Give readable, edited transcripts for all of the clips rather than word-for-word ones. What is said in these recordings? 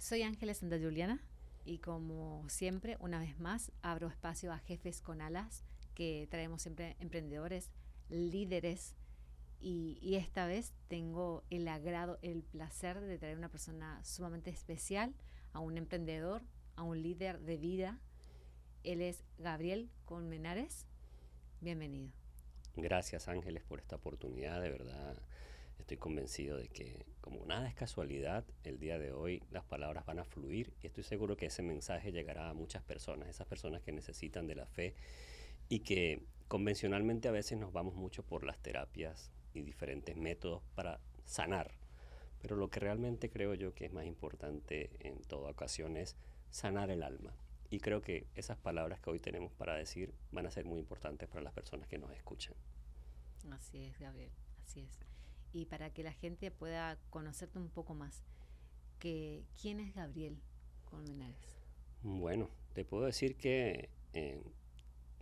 Soy Ángeles Santa Juliana y como siempre, una vez más, abro espacio a Jefes con Alas, que traemos siempre emprendedores, líderes y esta vez tengo el agrado, el placer de traer una persona sumamente especial, a un emprendedor, a un líder de vida. Él es Gabriel Colmenares. Bienvenido. Gracias Ángeles por esta oportunidad, de verdad estoy convencido de que como nada es casualidad, el día de hoy las palabras van a fluir y estoy seguro que ese mensaje llegará a muchas personas, esas personas que necesitan de la fe y que convencionalmente a veces nos vamos mucho por las terapias y diferentes métodos para sanar, pero lo que realmente creo yo que es más importante en toda ocasión es sanar el alma. Y creo que esas palabras que hoy tenemos para decir van a ser muy importantes para las personas que nos escuchan. Así es, Gabriel, así es. Y para que la gente pueda conocerte un poco más, ¿quién es Gabriel Colmenares? Bueno, te puedo decir que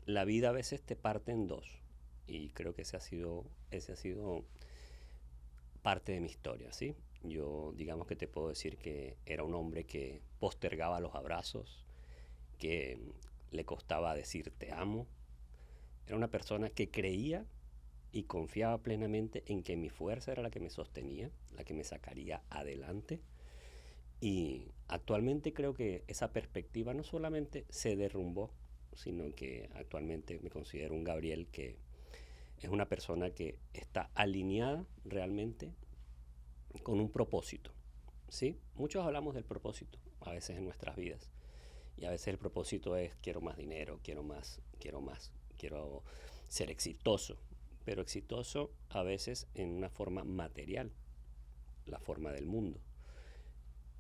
la vida a veces te parte en dos y creo que ese ha sido parte de mi historia, ¿sí? Yo digamos que te puedo decir que era un hombre que postergaba los abrazos, que le costaba decir te amo. Era una persona que creía y confiaba plenamente en que mi fuerza era la que me sostenía, la que me sacaría adelante. Y actualmente creo que esa perspectiva no solamente se derrumbó, sino que actualmente me considero un Gabriel que es una persona que está alineada realmente con un propósito. ¿Sí? Muchos hablamos del propósito a veces en nuestras vidas. Y a veces el propósito es quiero más dinero, quiero ser exitoso. Pero exitoso a veces en una forma material, la forma del mundo.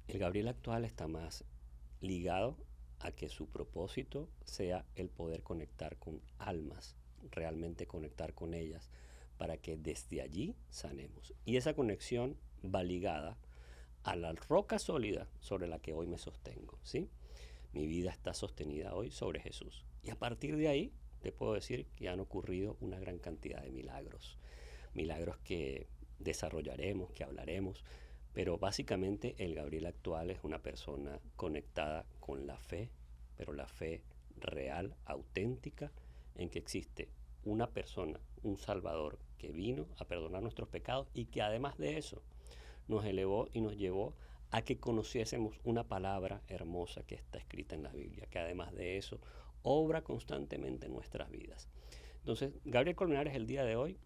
El Gabriel actual está más ligado a que su propósito sea el poder conectar con almas, realmente conectar con ellas, para que desde allí sanemos. Y esa conexión va ligada a la roca sólida sobre la que hoy me sostengo, ¿sí? Mi vida está sostenida hoy sobre Jesús. Y a partir de ahí te puedo decir que han ocurrido una gran cantidad de milagros. Milagros que desarrollaremos, que hablaremos, pero básicamente el Gabriel actual es una persona conectada con la fe, pero la fe real, auténtica, en que existe una persona, un Salvador, que vino a perdonar nuestros pecados y que además de eso nos elevó y nos llevó a que conociésemos una palabra hermosa que está escrita en la Biblia, que además de eso obra constantemente en nuestras vidas. Entonces, Gabriel Colmenares el día de hoy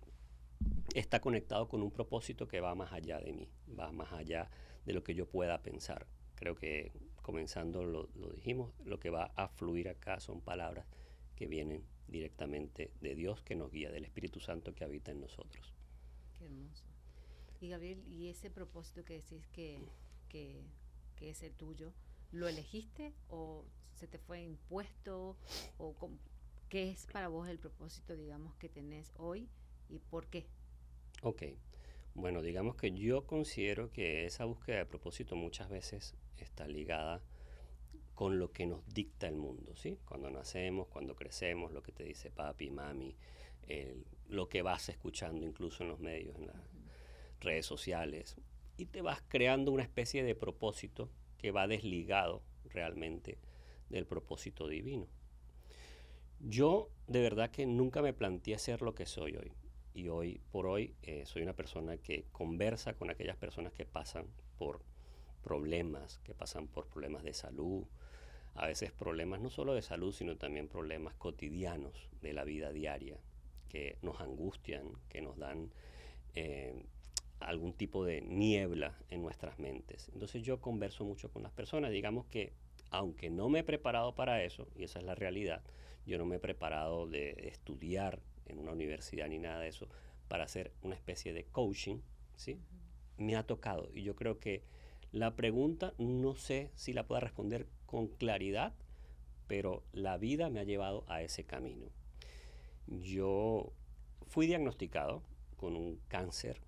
está conectado con un propósito que va más allá de mí, va más allá de lo que yo pueda pensar. Creo que comenzando lo dijimos, lo que va a fluir acá son palabras que vienen directamente de Dios que nos guía, del Espíritu Santo que habita en nosotros. Qué hermoso. Y Gabriel, ¿y ese propósito que decís que, que es el tuyo, lo elegiste o se te fue impuesto? ¿O qué es para vos el propósito, digamos, que tenés hoy y por qué? Ok, bueno, digamos que yo considero que esa búsqueda de propósito muchas veces está ligada con lo que nos dicta el mundo, ¿sí? Cuando nacemos, cuando crecemos, lo que te dice papi, mami, lo que vas escuchando incluso en los medios, en las Ujú. redes sociales, y te vas creando una especie de propósito que va desligado realmente del propósito divino. Yo de verdad que nunca me planteé ser lo que soy hoy. Y hoy por hoy soy una persona que conversa con aquellas personas que pasan por problemas, que pasan por problemas de salud, a veces problemas no solo de salud, sino también problemas cotidianos de la vida diaria, que nos angustian, que nos dan eh, algún tipo de niebla en nuestras mentes. Entonces yo converso mucho con las personas, digamos que aunque no me he preparado para eso, y esa es la realidad, yo no me he preparado de estudiar en una universidad ni nada de eso para hacer una especie de coaching, ¿sí? Ujú. Me ha tocado y yo creo que la pregunta no sé si la pueda responder con claridad, pero la vida me ha llevado a ese camino. Yo fui diagnosticado con un cáncer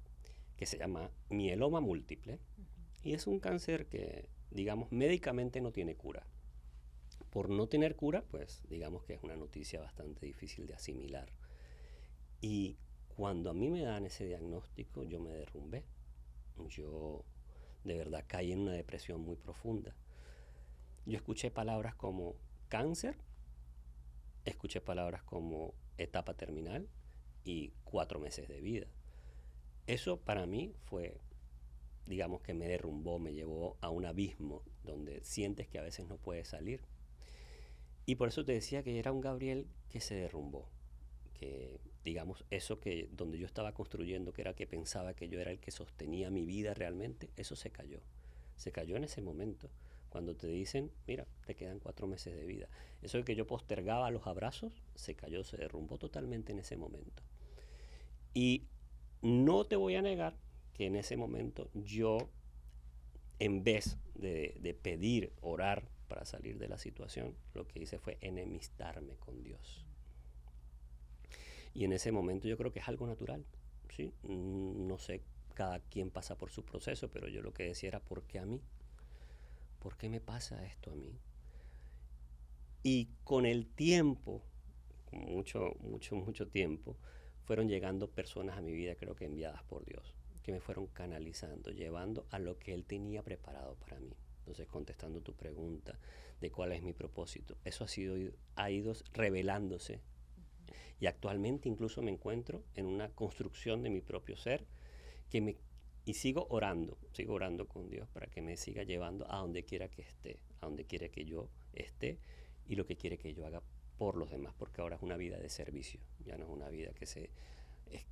que se llama mieloma múltiple Ujú. y es un cáncer que, digamos, médicamente no tiene cura. Por no tener cura, pues digamos que es una noticia bastante difícil de asimilar. Y cuando a mí me dan ese diagnóstico, yo me derrumbé. Yo de verdad caí en una depresión muy profunda. Yo escuché palabras como cáncer, escuché palabras como etapa terminal y 4 meses de vida. Eso para mí fue, digamos que me derrumbó, me llevó a un abismo donde sientes que a veces no puedes salir. Y por eso te decía que era un Gabriel que se derrumbó, que digamos eso que donde yo estaba construyendo, que era que pensaba que yo era el que sostenía mi vida realmente, eso se cayó en ese momento, cuando te dicen, mira, te quedan 4 meses de vida. Eso de que yo postergaba los abrazos, se cayó, se derrumbó totalmente en ese momento. Y no te voy a negar que en ese momento yo, en vez de pedir, orar para salir de la situación, lo que hice fue enemistarme con Dios. Y en ese momento yo creo que es algo natural, ¿sí? No sé, cada quien pasa por su proceso, pero yo lo que decía era, ¿por qué a mí? ¿Por qué me pasa esto a mí? Y con el tiempo, mucho tiempo, fueron llegando personas a mi vida, creo que enviadas por Dios, que me fueron canalizando, llevando a lo que Él tenía preparado para mí. Entonces, contestando tu pregunta de cuál es mi propósito, eso ha ido revelándose. Y actualmente incluso me encuentro en una construcción de mi propio ser y sigo orando con Dios para que me siga llevando a donde quiera que esté, a donde quiera que yo esté y lo que quiere que yo haga por los demás, porque ahora es una vida de servicio, ya no es una vida que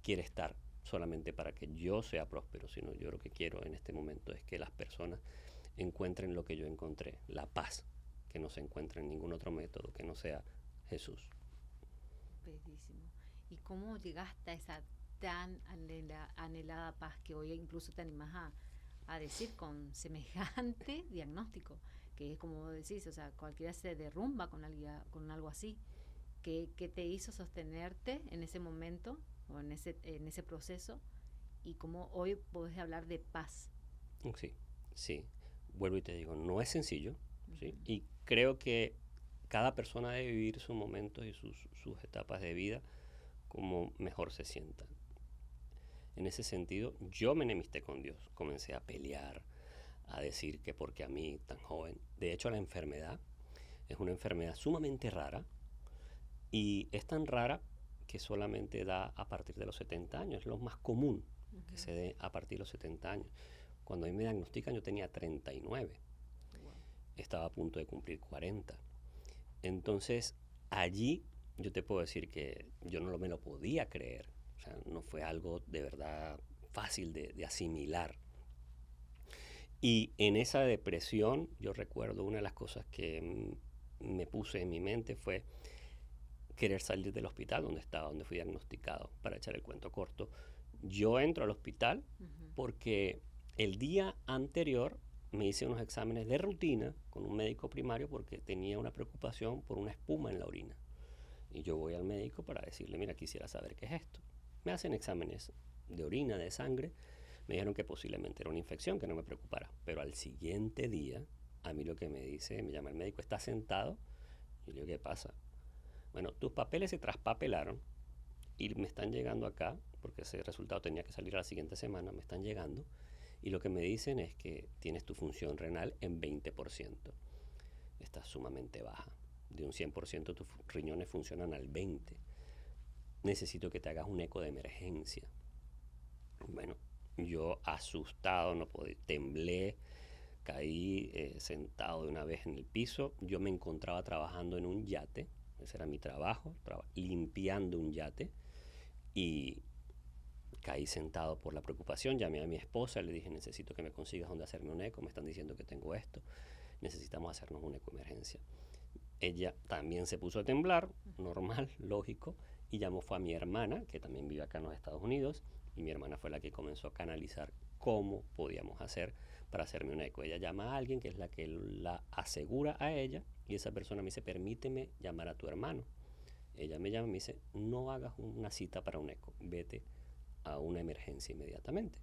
quiere estar solamente para que yo sea próspero, sino yo lo que quiero en este momento es que las personas encuentren lo que yo encontré, la paz, que no se encuentra en ningún otro método que no sea Jesús. Bellísimo. ¿Y cómo llegaste a esa tan anhelada paz que hoy incluso te animas a decir con semejante diagnóstico? Que es como decís, o sea, cualquiera se derrumba con algo así. ¿Qué te hizo sostenerte en ese momento o en ese proceso? Y cómo hoy podés hablar de paz. Sí, sí. Vuelvo y te digo, no es sencillo, ¿sí? Uh-huh. Y creo que cada persona debe vivir sus momentos y sus etapas de vida como mejor se sienta. En ese sentido, yo me enemisté con Dios. Comencé a pelear, a decir que porque a mí, tan joven. De hecho, la enfermedad es una enfermedad sumamente rara y es tan rara que solamente da a partir de los 70 años. Es lo más común que se dé a partir de los 70 años. Cuando a mí me diagnostican yo tenía 39. Wow. Estaba a punto de cumplir 40. Entonces, allí yo te puedo decir que yo no me lo podía creer. O sea, no fue algo de verdad fácil de asimilar. Y en esa depresión, yo recuerdo una de las cosas que me puse en mi mente fue querer salir del hospital donde estaba, donde fui diagnosticado. Para echar el cuento corto, yo entro al hospital porque el día anterior me hice unos exámenes de rutina con un médico primario porque tenía una preocupación por una espuma en la orina. Y yo voy al médico para decirle, mira, quisiera saber qué es esto. Me hacen exámenes de orina, de sangre. Me dijeron que posiblemente era una infección, que no me preocupara. Pero al siguiente día, a mí lo que me dice, me llama el médico, ¿está sentado? Y le digo, ¿qué pasa? Bueno, tus papeles se traspapelaron y me están llegando acá, porque ese resultado tenía que salir a la siguiente semana, me están llegando. Y lo que me dicen es que tienes tu función renal en 20%. Está sumamente baja. De un 100% tus riñones funcionan al 20%. Necesito que te hagas un eco de emergencia. Bueno, yo asustado, no podía, temblé, caí sentado de una vez en el piso. Yo me encontraba trabajando en un yate, ese era mi trabajo, limpiando un yate, y caí sentado por la preocupación. Llamé a mi esposa, le dije, necesito que me consigas donde hacerme un eco, me están diciendo que tengo esto, necesitamos hacernos un eco de emergencia. Ella también se puso a temblar, normal, lógico, y fue a mi hermana, que también vive acá en los Estados Unidos, y mi hermana fue la que comenzó a canalizar cómo podíamos hacer para hacerme un eco. Ella llama a alguien que es la que la asegura a ella, y esa persona me dice, permíteme llamar a tu hermano. Ella me llama y me dice, no hagas una cita para un eco, vete a una emergencia inmediatamente.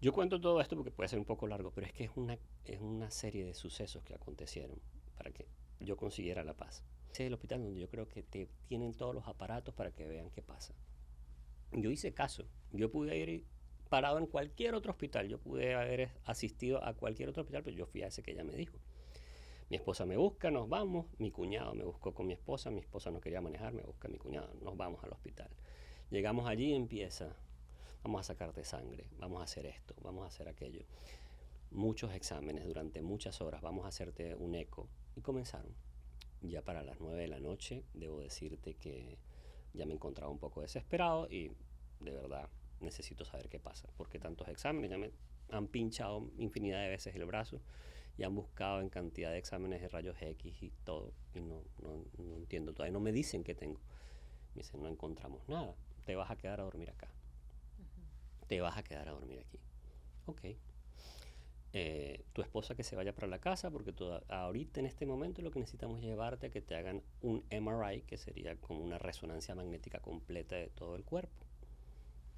Yo cuento todo esto porque puede ser un poco largo, pero es que es una serie de sucesos que acontecieron para que yo consiguiera la paz. Ese es el hospital donde yo creo que te tienen todos los aparatos para que vean qué pasa. Yo hice caso. Yo pude ir parado en cualquier otro hospital. Yo pude haber asistido a cualquier otro hospital, pero yo fui a ese que ella me dijo. Mi esposa me busca, nos vamos. Mi cuñado me buscó con mi esposa no quería manejar, me busca mi cuñado. Nos vamos al hospital. Llegamos allí y empieza, vamos a sacarte sangre, vamos a hacer esto, vamos a hacer aquello. Muchos exámenes durante muchas horas, vamos a hacerte un eco. Y comenzaron. Ya para las 9 de la noche, debo decirte que ya me encontraba un poco desesperado y de verdad necesito saber qué pasa. Porque tantos exámenes, ya me han pinchado infinidad de veces el brazo y han buscado en cantidad de exámenes de rayos X y todo. Y no entiendo, todavía no me dicen qué tengo. Me dicen, no encontramos nada, te vas a quedar a dormir acá. Te vas a quedar a dormir aquí. Ok. Tu esposa que se vaya para la casa porque ahorita en este momento lo que necesitamos es llevarte a que te hagan un MRI, que sería como una resonancia magnética completa de todo el cuerpo.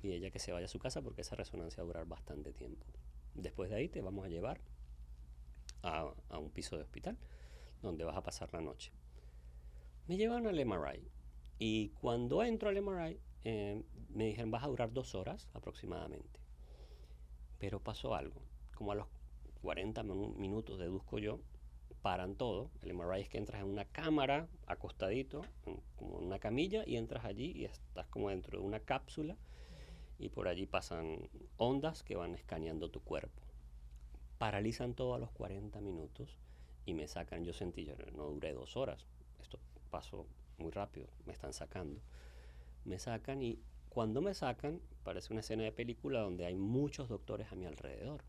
Y ella que se vaya a su casa porque esa resonancia va a durar bastante tiempo. Después de ahí te vamos a llevar a un piso de hospital donde vas a pasar la noche. Me llevan al MRI y cuando entro al MRI me dijeron vas a durar 2 horas aproximadamente. Pero pasó algo, como a los 40 minutos deduzco yo, paran todo. El MRI es que entras en una cámara acostadito, como en una camilla, y entras allí y estás como dentro de una cápsula y por allí pasan ondas que van escaneando tu cuerpo. Paralizan todo a los 40 minutos y me sacan. Yo sentí, yo no duré 2 horas, esto pasó muy rápido, me están sacando. Me sacan y cuando me sacan parece una escena de película donde hay muchos doctores a mi alrededor.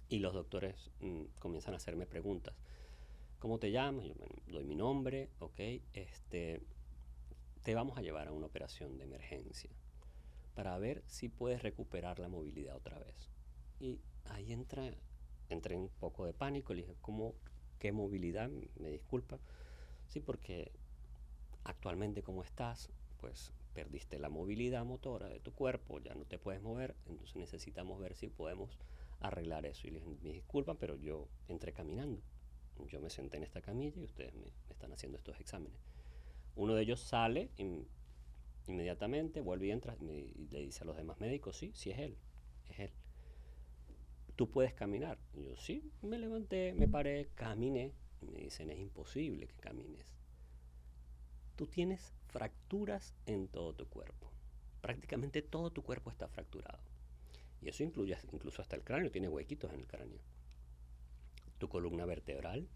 Y los doctores comienzan a hacerme preguntas. ¿Cómo te llamas? Yo doy mi nombre, ok. Te vamos a llevar a una operación de emergencia para ver si puedes recuperar la movilidad otra vez. Y ahí entré en un poco de pánico. Le dije, ¿qué movilidad? Me disculpa. Sí, porque actualmente como estás, pues perdiste la movilidad motora de tu cuerpo, ya no te puedes mover, entonces necesitamos ver si podemos arreglar eso. Y les dije, me disculpan, pero yo entré caminando. Yo me senté en esta camilla y ustedes me están haciendo estos exámenes. Uno de ellos sale inmediatamente, vuelve y entra y le dice a los demás médicos, sí, sí es él. ¿Tú puedes caminar? Y yo, sí, me levanté, me paré, caminé. Y me dicen, es imposible que camines. Tú tienes fracturas en todo tu cuerpo. Prácticamente todo tu cuerpo está fracturado. Y eso incluye incluso hasta el cráneo, tiene huequitos en el cráneo. Tu columna vertebral,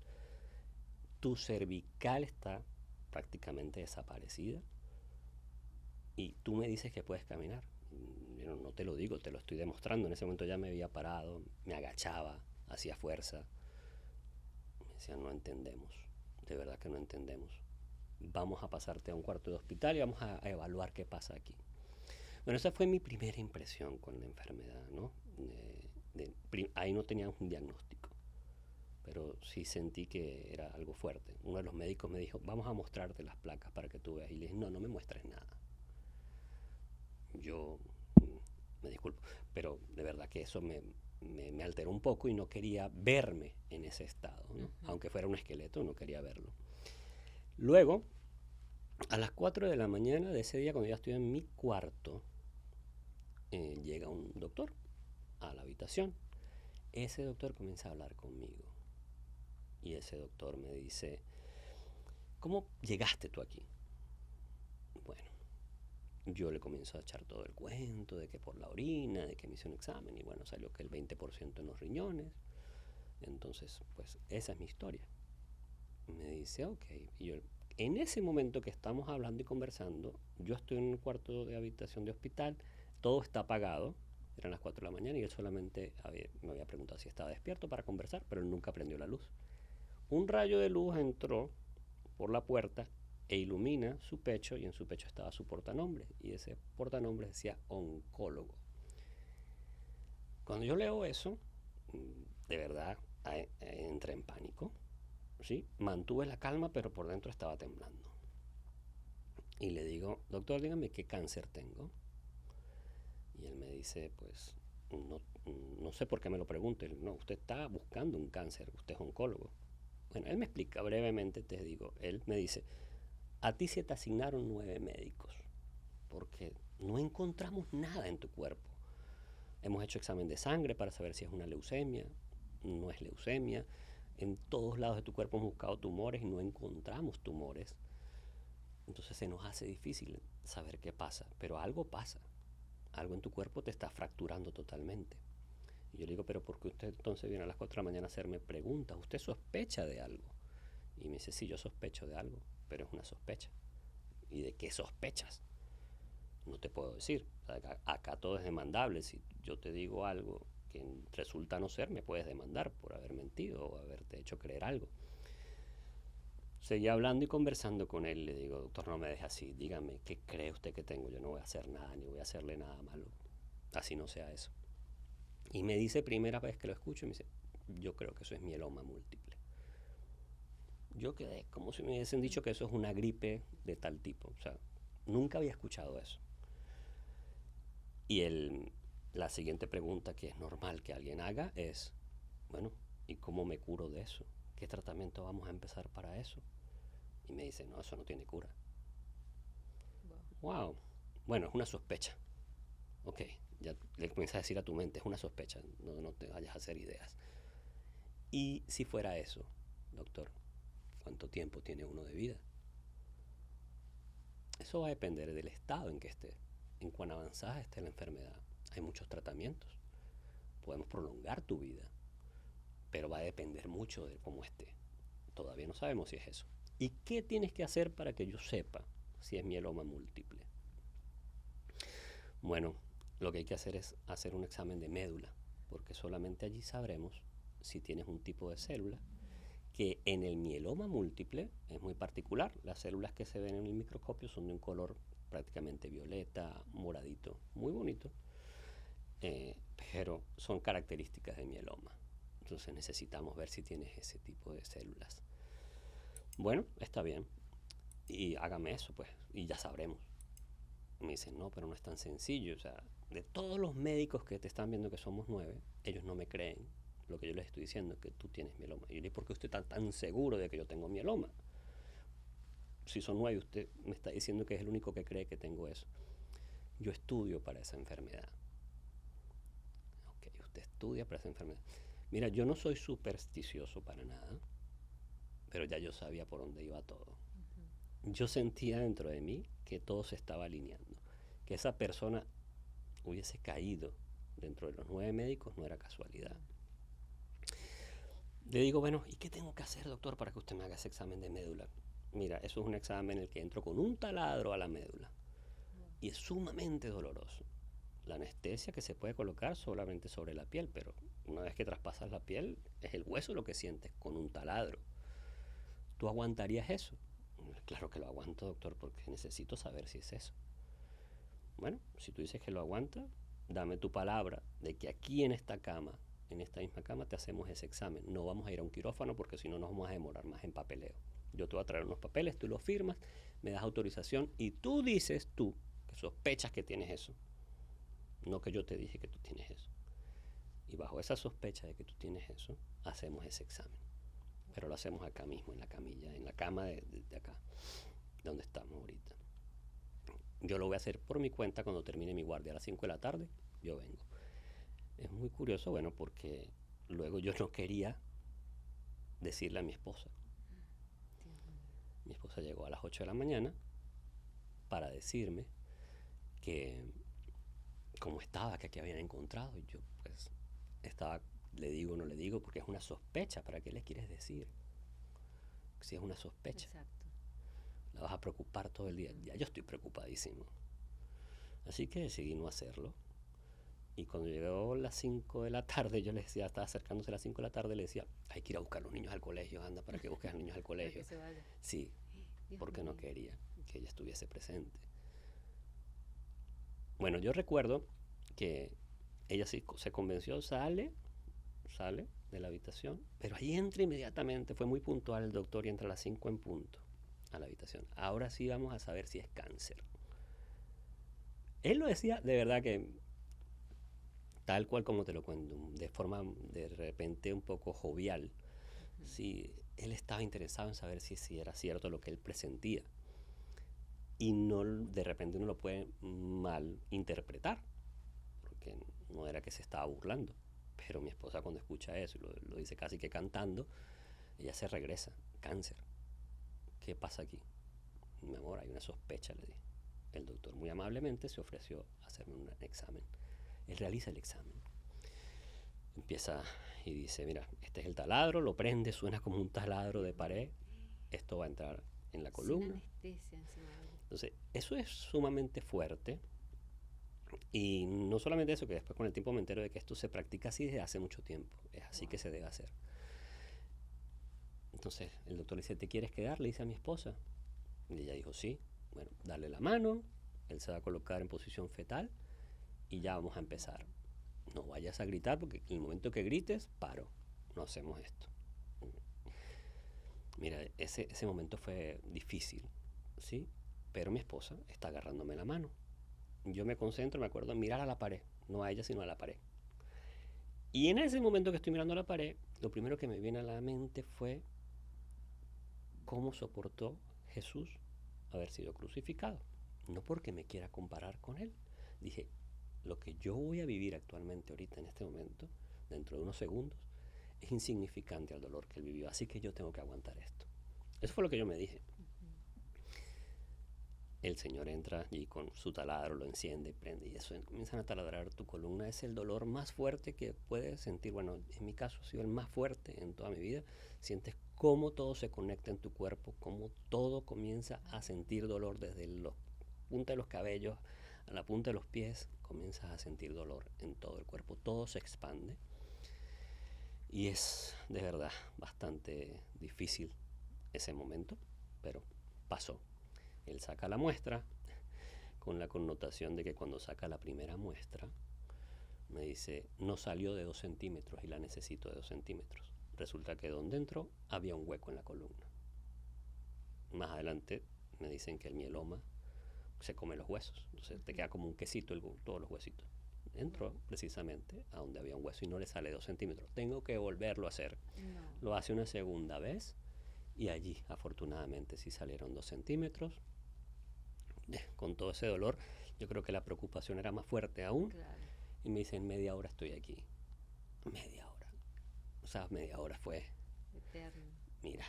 tu cervical está prácticamente desaparecida. Y tú me dices que puedes caminar. Yo no te lo digo, te lo estoy demostrando. En ese momento ya me había parado, me agachaba, hacía fuerza. Me decían, no entendemos, de verdad que no entendemos. Vamos a pasarte a un cuarto de hospital y vamos a evaluar qué pasa aquí. Bueno, esa fue mi primera impresión con la enfermedad, ¿no? Ahí no teníamos un diagnóstico, pero sí sentí que era algo fuerte. Uno de los médicos me dijo, vamos a mostrarte las placas para que tú veas. Y le dije, no me muestres nada. Yo me disculpo, pero de verdad que eso me alteró un poco y no quería verme en ese estado, ¿no? Aunque fuera un esqueleto, no quería verlo. Luego, a las 4 de la mañana de ese día, cuando ya estoy en mi cuarto, llega un doctor a la habitación. Ese doctor comienza a hablar conmigo. Y ese doctor me dice, ¿cómo llegaste tú aquí? Bueno, yo le comienzo a echar todo el cuento de que por la orina, de que me hice un examen y bueno, salió que el 20% en los riñones. Entonces, pues esa es mi historia. Me dice, ok. Y yo, en ese momento que estamos hablando y conversando, yo estoy en un cuarto de habitación de hospital, todo está apagado, eran las 4 de la mañana y él solamente me había preguntado si estaba despierto para conversar, pero él nunca prendió la luz. Un rayo de luz entró por la puerta e ilumina su pecho y en su pecho estaba su portanombre y ese portanombre decía oncólogo. Cuando yo leo eso, de verdad entré en pánico. ¿Sí? Mantuve la calma, pero por dentro estaba temblando. Y le digo, doctor, dígame qué cáncer tengo. Y él me dice, pues, no sé por qué me lo pregunte. No, usted está buscando un cáncer, usted es oncólogo. Bueno, él me explica brevemente, te digo, él me dice, a ti se te asignaron 9 médicos, porque no encontramos nada en tu cuerpo. Hemos hecho examen de sangre para saber si es una leucemia, no es leucemia. En todos lados de tu cuerpo hemos buscado tumores y no encontramos tumores. Entonces se nos hace difícil saber qué pasa, pero algo pasa. Algo en tu cuerpo te está fracturando totalmente. Y yo le digo, pero ¿por qué usted entonces viene a las 4 de la mañana a hacerme preguntas? ¿Usted sospecha de algo? Y me dice, sí, yo sospecho de algo, pero es una sospecha. ¿Y de qué sospechas? No te puedo decir. Acá todo es demandable. Si yo te digo algo que resulta no ser, me puedes demandar por haber mentido o haberte hecho creer algo. Seguí hablando y conversando con él. Le digo, doctor, no me deje así. Dígame, ¿qué cree usted que tengo? Yo no voy a hacer nada, ni voy a hacerle nada malo. Así no sea eso. Y me dice, primera vez que lo escucho, y me dice, yo creo que eso es mieloma múltiple. Yo quedé como si me hubiesen dicho que eso es una gripe de tal tipo. O sea, nunca había escuchado eso. Y la siguiente pregunta que es normal que alguien haga es, bueno, ¿y cómo me curo de eso? ¿Qué tratamiento vamos a empezar para eso? Y me dice, no, eso no tiene cura. Wow. Bueno, es una sospecha. Ok, ya le comienzas a decir a tu mente, es una sospecha, no te vayas a hacer ideas. Y si fuera eso, doctor, ¿cuánto tiempo tiene uno de vida? Eso va a depender del estado en que esté, en cuán avanzada esté la enfermedad. Hay muchos tratamientos, podemos prolongar tu vida, pero va a depender mucho de cómo esté. Todavía no sabemos si es eso. ¿Y qué tienes que hacer para que yo sepa si es mieloma múltiple? Bueno, lo que hay que hacer es hacer un examen de médula, porque solamente allí sabremos si tienes un tipo de célula que en el mieloma múltiple es muy particular. Las células que se ven en el microscopio son de un color prácticamente violeta, moradito, muy bonito, pero son características de mieloma. Entonces necesitamos ver si tienes ese tipo de células. Bueno, está bien. Y hágame eso, pues, y ya sabremos. Me dicen, no, pero no es tan sencillo. O sea, de todos los médicos que te están viendo, que somos 9, ellos no me creen lo que yo les estoy diciendo, que tú tienes mieloma. Y yo le digo, ¿por qué usted está tan seguro de que yo tengo mieloma? Si son 9, usted me está diciendo que es el único que cree que tengo eso. Yo estudio para esa enfermedad. Ok, usted estudia para esa enfermedad. Mira, yo no soy supersticioso para nada, pero ya yo sabía por dónde iba todo. Yo sentía dentro de mí que todo se estaba alineando, que esa persona hubiese caído dentro de los 9 médicos no era casualidad. Le digo, bueno, ¿y qué tengo que hacer, doctor, para que usted me haga ese examen de médula? Mira, eso es un examen en el que entro con un taladro a la médula y es sumamente doloroso. La anestesia que se puede colocar solamente sobre la piel, pero una vez que traspasas la piel, es el hueso lo que sientes con un taladro. ¿Tú aguantarías eso? Claro que lo aguanto, doctor, porque necesito saber si es eso. Bueno, si tú dices que lo aguanta, dame tu palabra de que aquí en esta cama, en esta misma cama, te hacemos ese examen. No vamos a ir a un quirófano porque si no nos vamos a demorar más en papeleo. Yo te voy a traer unos papeles, tú los firmas, me das autorización y tú dices que sospechas que tienes eso. No que yo te dije que tú tienes eso. Y bajo esa sospecha de que tú tienes eso, hacemos ese examen. Pero lo hacemos acá mismo, en la camilla, en la cama de acá, donde estamos ahorita. Yo lo voy a hacer por mi cuenta cuando termine mi guardia a las 5 de la tarde, yo vengo. Es muy curioso, bueno, porque luego yo no quería decirle a mi esposa. Mi esposa llegó a las 8 de la mañana para decirme que cómo estaba, que aquí habían encontrado. Y yo pues estaba, le digo, no le digo, porque es una sospecha. ¿Para qué le quieres decir? Si es una sospecha. Exacto. La vas a preocupar todo el día. Ya yo estoy preocupadísimo. Así que decidí no hacerlo. Y cuando llegó las 5 de la tarde, yo le decía, estaba acercándose a las 5 de la tarde, le decía, hay que ir a buscar a los niños al colegio, anda, para que busques a los niños al colegio. Para que se vaya. Sí, Dios porque no mío. quería que ella estuviese presente. Bueno, yo recuerdo que ella sí se convenció, sale de la habitación, pero ahí entra inmediatamente, fue muy puntual el doctor y entra a las 5 en punto a la habitación. Ahora sí vamos a saber si es cáncer. Él lo decía de verdad que tal cual como te lo cuento, de forma de repente un poco jovial. Sí, él estaba interesado en saber si era cierto lo que él presentía. Y no, de repente uno lo puede mal interpretar, porque no era que se estaba burlando, pero mi esposa cuando escucha eso, lo dice casi que cantando, ella se regresa, cáncer. ¿Qué pasa aquí? Mi amor, hay una sospecha, le dije. El doctor muy amablemente se ofreció a hacerme un examen. Él realiza el examen. Empieza y dice, mira, este es el taladro, lo prende, suena como un taladro de pared, esto va a entrar en la columna. Sin anestesia encima. Entonces, eso es sumamente fuerte. Y no solamente eso, que después con el tiempo me entero de que esto se practica así desde hace mucho tiempo. Es así que se debe hacer. Entonces el doctor le dice, ¿te quieres quedar? Le dice a mi esposa. Y ella dijo, sí. Bueno, dale la mano, él se va a colocar en posición fetal y ya vamos a empezar. No vayas a gritar porque en el momento que grites, paro. No hacemos esto. Mira, ese momento fue difícil, ¿sí? Pero mi esposa está agarrándome la mano. Yo me concentro, me acuerdo en mirar a la pared, no a ella, sino a la pared. Y en ese momento que estoy mirando a la pared, lo primero que me viene a la mente fue cómo soportó Jesús haber sido crucificado. No porque me quiera comparar con él. Dije, lo que yo voy a vivir actualmente, ahorita, en este momento, dentro de unos segundos, es insignificante al dolor que él vivió. Así que yo tengo que aguantar esto. Eso fue lo que yo me dije. El Señor entra y con su taladro lo enciende y prende y eso comienzan a taladrar tu columna. Es el dolor más fuerte que puedes sentir. Bueno, en mi caso ha sido el más fuerte en toda mi vida. Sientes cómo todo se conecta en tu cuerpo, cómo todo comienza a sentir dolor desde la punta de los cabellos a la punta de los pies. Comienzas a sentir dolor en todo el cuerpo. Todo se expande y es de verdad bastante difícil ese momento, pero pasó. Él saca la muestra con la connotación de que cuando saca la primera muestra me dice, no salió de 2 centímetros y la necesito de 2 centímetros. Resulta que donde entró había un hueco en la columna. Más adelante me dicen que el mieloma se come los huesos, entonces te queda como un quesito todos los huesitos. Entró precisamente a donde había un hueso y no le sale 2 centímetros. Tengo que volverlo a hacer. No. Lo hace una segunda vez y allí afortunadamente sí salieron 2 centímetros. Con todo ese dolor, yo creo que la preocupación era más fuerte aún. Claro. Y me dicen, media hora estoy aquí. Media hora. O sea, media hora fue eterno. Mira,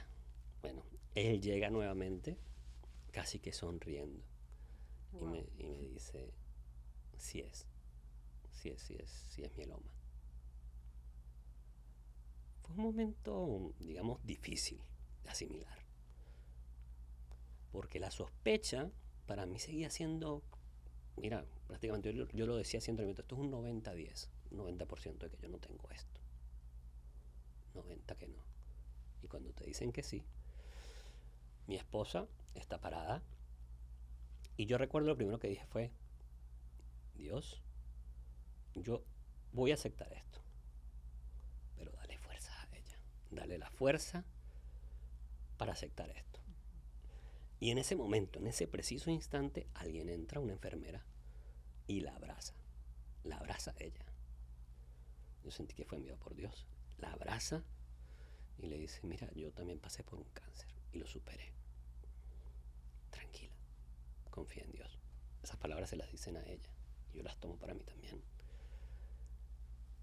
bueno, él llega nuevamente, casi que sonriendo. Wow. Y me dice, sí es mieloma. Fue un momento, digamos, difícil de asimilar. Porque la sospecha para mí seguía siendo, mira, prácticamente yo lo decía siempre, esto es un 90-10, un 90% de que yo no tengo esto, 90% que no. Y cuando te dicen que sí, mi esposa está parada y yo recuerdo lo primero que dije fue, Dios, yo voy a aceptar esto, pero dale fuerza a ella, dale la fuerza para aceptar esto. Y en ese momento, en ese preciso instante, alguien entra, una enfermera, y la abraza a ella. Yo sentí que fue enviado por Dios. La abraza y le dice, mira, yo también pasé por un cáncer y lo superé. Tranquila, confía en Dios. Esas palabras se las dicen a ella y yo las tomo para mí también.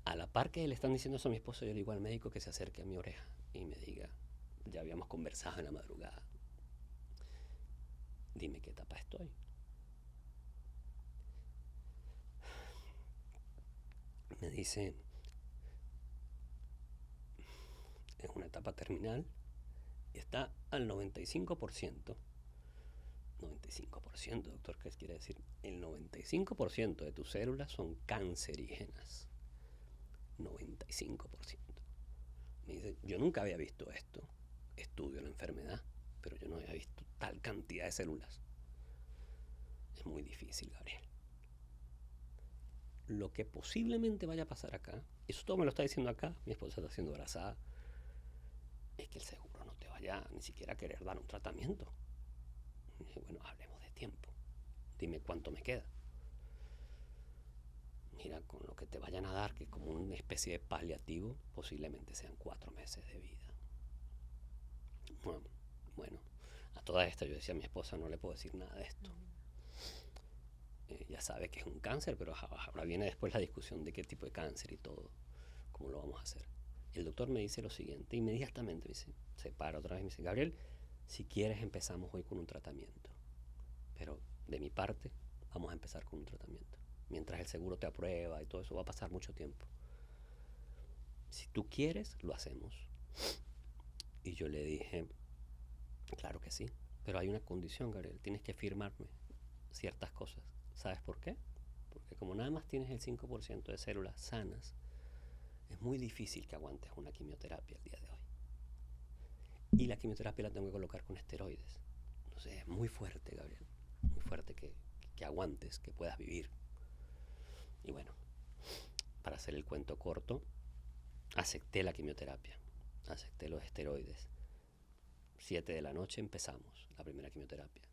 A la par que le están diciendo eso a mi esposo, yo le digo al médico que se acerque a mi oreja y me diga, ya habíamos conversado en la madrugada, dime qué etapa estoy. Me dice, es una etapa terminal y está al 95%. 95%, doctor, ¿qué quiere decir? El 95% de tus células son cancerígenas. 95%. Me dice, yo nunca había visto esto. Estudio la enfermedad, pero yo no había visto tal cantidad de células. Es muy difícil, Gabriel. Lo que posiblemente vaya a pasar acá, eso todo me lo está diciendo acá, mi esposa está siendo abrazada, es que el seguro no te vaya ni siquiera a querer dar un tratamiento. Y dije, bueno, hablemos de tiempo. Dime cuánto me queda. Mira, con lo que te vayan a dar, que es como una especie de paliativo, posiblemente sean 4 meses de vida. Bueno, a toda esta yo decía a mi esposa, no le puedo decir nada de esto. Ya sabe que es un cáncer, pero ahora viene después la discusión de qué tipo de cáncer y todo, cómo lo vamos a hacer. Y el doctor me dice lo siguiente, inmediatamente me dice, se para otra vez y me dice, Gabriel, si quieres empezamos hoy con un tratamiento, pero de mi parte vamos a empezar con un tratamiento. Mientras el seguro te aprueba y todo eso, va a pasar mucho tiempo. Si tú quieres, lo hacemos. Y yo le dije, claro que sí, pero hay una condición, Gabriel, tienes que firmarme ciertas cosas. ¿Sabes por qué? Porque como nada más tienes el 5% de células sanas, es muy difícil que aguantes una quimioterapia el día de hoy. Y la quimioterapia la tengo que colocar con esteroides. Entonces es muy fuerte, Gabriel. Muy fuerte que aguantes, que puedas vivir. Y bueno, para hacer el cuento corto, acepté la quimioterapia. Acepté los esteroides. 7 de la noche empezamos la primera quimioterapia.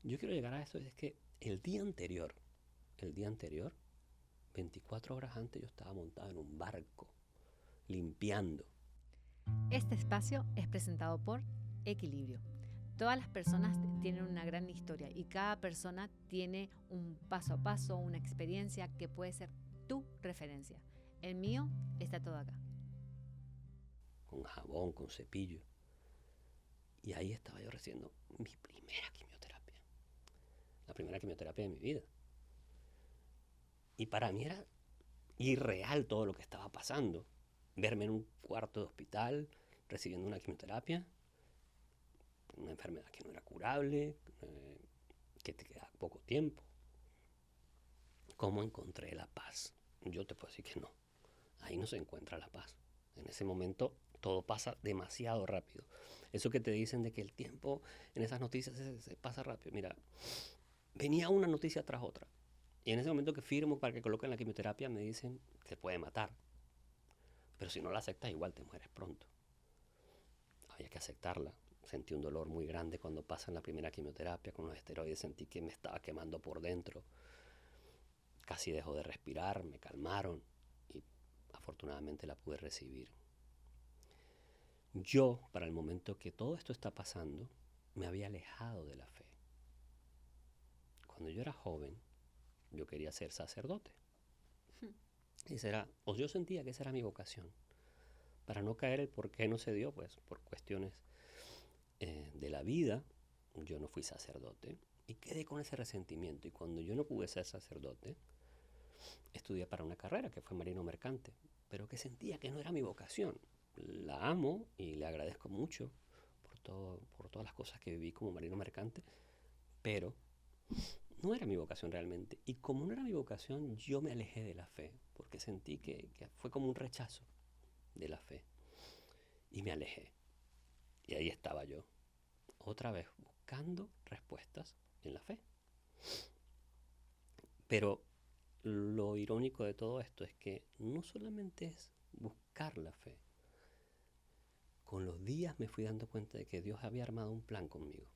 Yo quiero llegar a esto, es que el día anterior, 24 horas antes, yo estaba montado en un barco, limpiando. Este espacio es presentado por Equilibrio. Todas las personas tienen una gran historia y cada persona tiene un paso a paso, una experiencia que puede ser tu referencia. El mío está todo acá. Con jabón, con cepillo. Y ahí estaba yo recibiendo mi primera quimioterapia. La primera quimioterapia de mi vida. Y para mí era irreal todo lo que estaba pasando. Verme en un cuarto de hospital, recibiendo una quimioterapia, una enfermedad que no era curable, que te quedaba poco tiempo. ¿Cómo encontré la paz? Yo te puedo decir que no. Ahí no se encuentra la paz. En ese momento todo pasa demasiado rápido. Eso que te dicen de que el tiempo en esas noticias se pasa rápido. Mira, venía una noticia tras otra. Y en ese momento que firmo para que coloquen la quimioterapia me dicen, se puede matar. Pero si no la aceptas igual te mueres pronto. Había que aceptarla. Sentí un dolor muy grande cuando pasan la primera quimioterapia con los esteroides. Sentí que me estaba quemando por dentro. Casi dejó de respirar, me calmaron y afortunadamente la pude recibir. Yo, para el momento que todo esto está pasando, me había alejado de la fe. Cuando yo era joven, yo quería ser sacerdote. O yo sentía que esa era mi vocación. Para no caer el por qué no se dio, pues por cuestiones de la vida, yo no fui sacerdote y quedé con ese resentimiento. Y cuando yo no pude ser sacerdote, estudié para una carrera que fue marino mercante, pero que sentía que no era mi vocación. La amo y le agradezco mucho por todas las cosas que viví como marino mercante, pero no era mi vocación realmente. Y como no era mi vocación, yo me alejé de la fe, porque sentí que fue como un rechazo de la fe. Y me alejé. Y ahí estaba yo, otra vez buscando respuestas en la fe. Pero lo irónico de todo esto es que no solamente es buscar la fe. Con los días me fui dando cuenta de que Dios había armado un plan conmigo.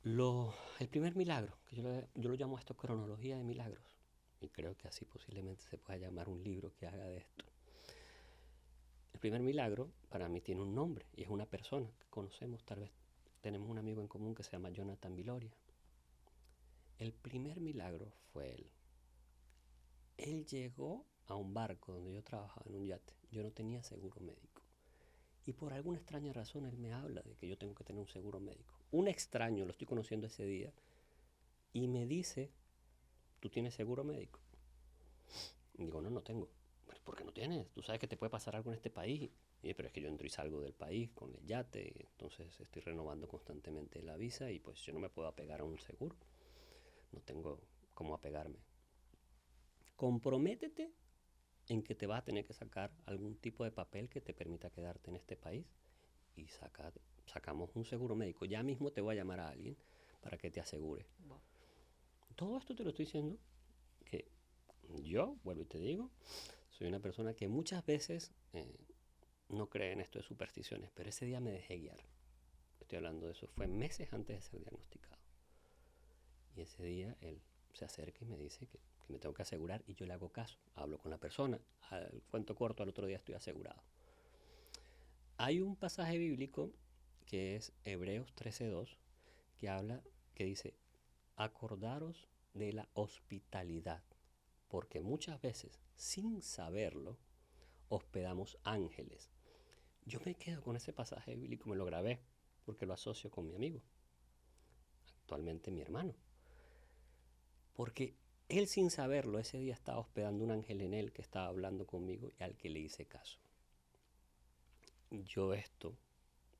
El primer milagro, que yo lo llamo esto cronología de milagros, y creo que así posiblemente se pueda llamar un libro que haga de esto. El primer milagro para mí tiene un nombre y es una persona que conocemos, tal vez tenemos un amigo en común que se llama Jonathan Viloria. El primer milagro fue él. Él llegó a un barco donde yo trabajaba en un yate. Yo no tenía seguro médico. Y por alguna extraña razón él me habla de que yo tengo que tener un seguro médico. Un extraño, lo estoy conociendo ese día, y me dice, ¿tú tienes seguro médico? Y digo, no, no tengo. Bueno, ¿por qué no tienes? Tú sabes que te puede pasar algo en este país. Y, pero es que yo entro y salgo del país con el yate, entonces estoy renovando constantemente la visa y pues yo no me puedo apegar a un seguro. No tengo cómo apegarme. Comprométete en que te vas a tener que sacar algún tipo de papel que te permita quedarte en este país y sacamos un seguro médico. Ya mismo te voy a llamar a alguien para que te asegure. Wow. Todo esto te lo estoy diciendo que yo, vuelvo y te digo, soy una persona que muchas veces no cree en esto de supersticiones, pero ese día me dejé guiar. Estoy hablando de eso, fue meses antes de ser diagnosticado. Y ese día él se acerca y me dice que me tengo que asegurar y yo le hago caso. Hablo con la persona, al cuento corto, al otro día estoy asegurado. Hay un pasaje bíblico que es Hebreos 13:2 que dice, acordaros de la hospitalidad, porque muchas veces, sin saberlo, hospedamos ángeles. Yo me quedo con ese pasaje bíblico, me lo grabé, porque lo asocio con mi amigo, actualmente mi hermano. Porque él, sin saberlo, ese día estaba hospedando un ángel en él que estaba hablando conmigo y al que le hice caso. Yo esto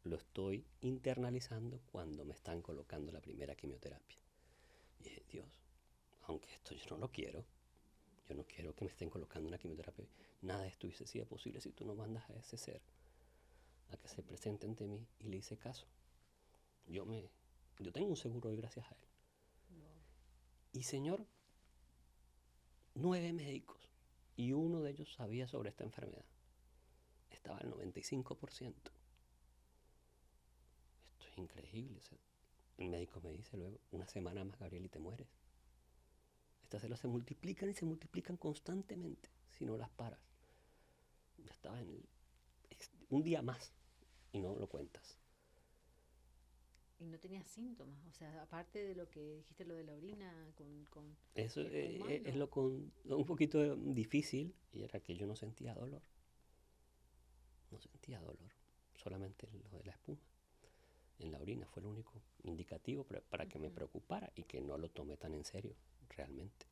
lo estoy internalizando cuando me están colocando la primera quimioterapia. Y dije, Dios, aunque esto yo no lo quiero, yo no quiero que me estén colocando una quimioterapia. Nada de esto hubiese sido posible si tú no mandas a ese ser a que se presente ante mí, y le hice caso. Yo tengo un seguro hoy gracias a él. Wow. Y Señor, 9 médicos, y uno de ellos sabía sobre esta enfermedad. Estaba al 95%. Esto es increíble. O sea, el médico me dice luego, una semana más, Gabriel, y te mueres. Estas células se multiplican y se multiplican constantemente si no las paras. Ya estaba un día más y no lo cuentas. Y no tenía síntomas, o sea, aparte de lo que dijiste, lo de la orina, Eso es espumando. lo un poquito difícil, y era que yo no sentía dolor. No sentía dolor, solamente lo de la espuma en la orina fue el único indicativo para que me preocupara y que no lo tomé tan en serio, realmente.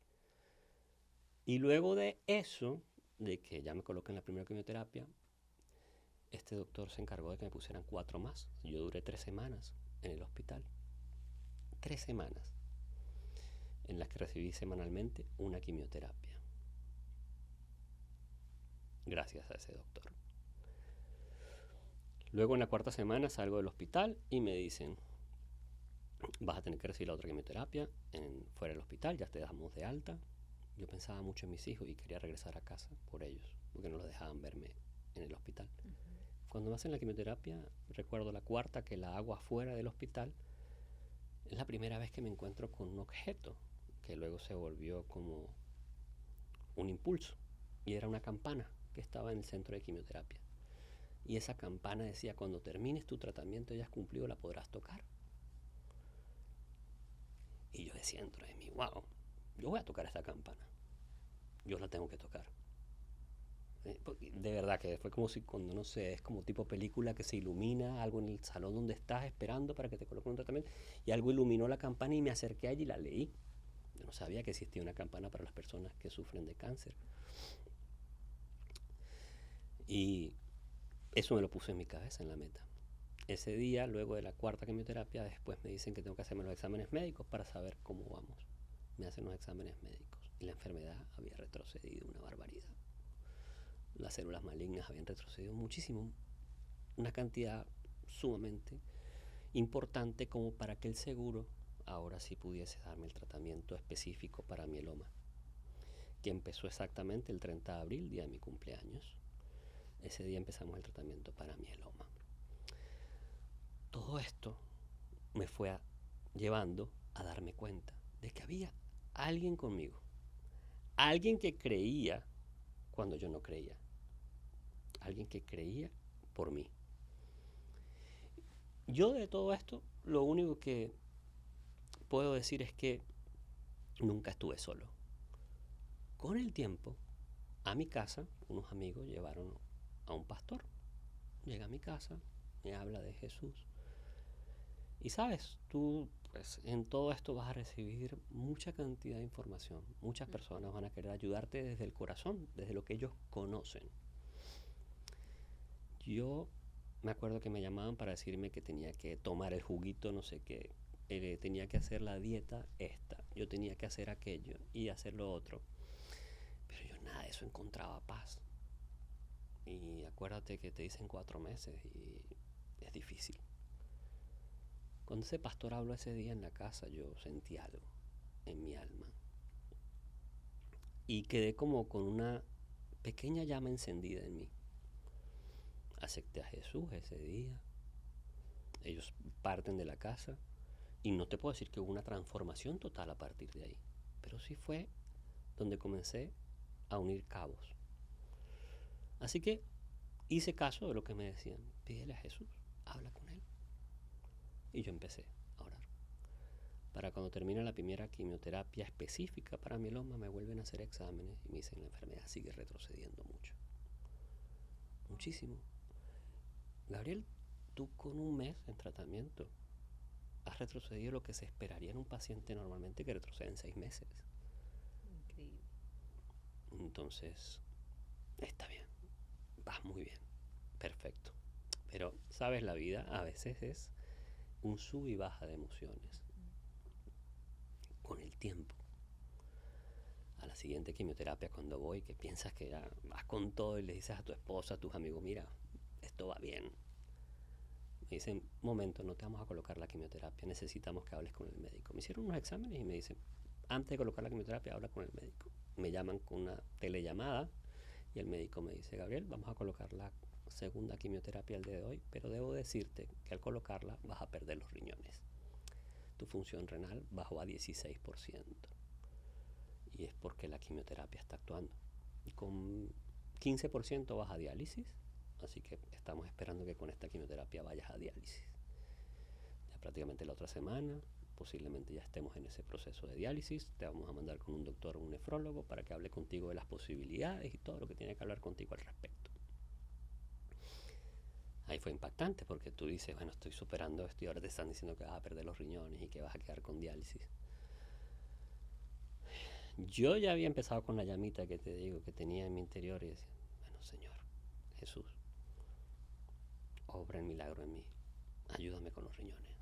Y luego de eso, de que ya me coloqué en la primera quimioterapia, este doctor se encargó de que me pusieran 4 más. Yo duré 3 semanas en el hospital. 3 semanas en las que recibí semanalmente una quimioterapia. Gracias a ese doctor. Luego en la 4ª semana salgo del hospital y me dicen, vas a tener que recibir la otra quimioterapia fuera del hospital, ya te damos de alta. Yo pensaba mucho en mis hijos y quería regresar a casa por ellos, porque no los dejaban verme en el hospital. Cuando me hacen la quimioterapia, recuerdo la 4ª que la hago afuera del hospital. Es la primera vez que me encuentro con un objeto que luego se volvió como un impulso, y era una campana que estaba en el centro de quimioterapia. Y esa campana decía, cuando termines tu tratamiento y hayas cumplido, la podrás tocar. Y yo decía dentro de mí, wow, yo voy a tocar esta campana. Yo la tengo que tocar. De verdad que fue como si, cuando no sé, es como tipo película que se ilumina algo en el salón donde estás esperando para que te coloquen un tratamiento, y algo iluminó la campana y me acerqué allí y la leí. Yo no sabía que existía una campana para las personas que sufren de cáncer. Y eso me lo puse en mi cabeza, en la meta. Ese día, luego de la 4ª quimioterapia, después me dicen que tengo que hacerme los exámenes médicos para saber cómo vamos. Me hacen los exámenes médicos y la enfermedad había retrocedido una barbaridad. Las células malignas habían retrocedido muchísimo, una cantidad sumamente importante como para que el seguro ahora sí pudiese darme el tratamiento específico para mieloma, que empezó exactamente el 30 de abril, día de mi cumpleaños. Ese día empezamos el tratamiento para mieloma. Todo esto me fue llevando a darme cuenta de que había alguien conmigo, alguien que creía cuando yo no creía, alguien que creía por mí. Yo de todo esto, lo único que puedo decir es que nunca estuve solo. Con el tiempo, a mi casa, unos amigos llevaron a un pastor. Llega a mi casa, me habla de Jesús. Y sabes, tú pues en todo esto vas a recibir mucha cantidad de información. Muchas personas van a querer ayudarte desde el corazón, desde lo que ellos conocen. Yo me acuerdo que me llamaban para decirme que tenía que tomar el juguito, no sé qué, tenía que hacer la dieta esta, yo tenía que hacer aquello y hacer lo otro. Pero yo nada de eso encontraba paz. Y acuérdate que te dicen 4 meses y es difícil. Cuando ese pastor habló ese día en la casa, yo sentí algo en mi alma. Y quedé como con una pequeña llama encendida en mí. Acepté a Jesús ese día. Ellos parten de la casa. Y no te puedo decir que hubo una transformación total a partir de ahí. Pero sí fue donde comencé a unir cabos. Así que hice caso de lo que me decían. Pídele a Jesús, habla con él. Y yo empecé a orar. Para cuando termine la primera quimioterapia específica para mieloma, me vuelven a hacer exámenes y me dicen la enfermedad sigue retrocediendo mucho. Muchísimo. Gabriel, tú con un mes en tratamiento has retrocedido lo que se esperaría en un paciente normalmente que retrocede en 6 meses. Increíble. Entonces, está bien, vas muy bien, perfecto. Pero, sabes, la vida a veces es un sub y baja de emociones. Con el tiempo, a la siguiente quimioterapia cuando voy, que piensas que ya vas con todo y le dices a tu esposa, a tus amigos, mira, esto va bien. Me dicen, momento, no te vamos a colocar la quimioterapia, necesitamos que hables con el médico. Me hicieron unos exámenes y me dicen, antes de colocar la quimioterapia, habla con el médico. Me llaman con una telellamada y el médico me dice, Gabriel, vamos a colocar la segunda quimioterapia el día de hoy, pero debo decirte que al colocarla vas a perder los riñones. Tu función renal bajó a 16%. Y es porque la quimioterapia está actuando. Y con 15% vas a diálisis, así que estamos esperando que con esta quimioterapia vayas a diálisis. Ya prácticamente la otra semana, posiblemente ya estemos en ese proceso de diálisis, te vamos a mandar con un doctor o un nefrólogo para que hable contigo de las posibilidades y todo lo que tiene que hablar contigo al respecto. Ahí fue impactante porque tú dices, bueno, estoy superando esto y ahora te están diciendo que vas a perder los riñones y que vas a quedar con diálisis. Yo ya había empezado con la llamita que te digo que tenía en mi interior y decía, bueno, Señor, Jesús, obra el milagro en mí, ayúdame con los riñones.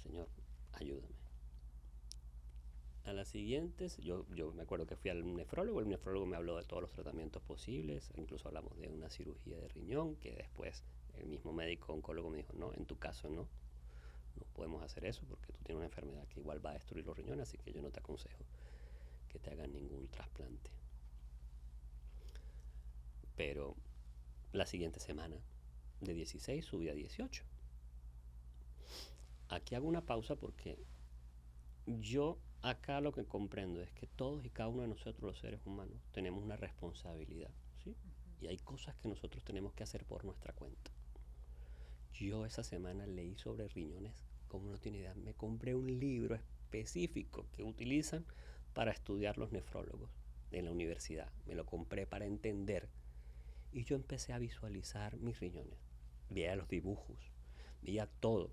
Señor, ayúdame. A las siguientes, yo me acuerdo que fui al nefrólogo, el nefrólogo me habló de todos los tratamientos posibles, incluso hablamos de una cirugía de riñón, que después el mismo médico oncólogo me dijo, no, en tu caso no podemos hacer eso porque tú tienes una enfermedad que igual va a destruir los riñones, así que yo no te aconsejo que te hagan ningún trasplante. Pero la siguiente semana, de 16 subí a 18. Aquí hago una pausa porque yo acá lo que comprendo es que todos y cada uno de nosotros, los seres humanos, tenemos una responsabilidad, ¿sí? Y hay cosas que nosotros tenemos que hacer por nuestra cuenta. Yo esa semana leí sobre riñones, como no tiene idea, me compré un libro específico que utilizan para estudiar los nefrólogos en la universidad. Me lo compré para entender y yo empecé a visualizar mis riñones. Veía los dibujos, veía todo.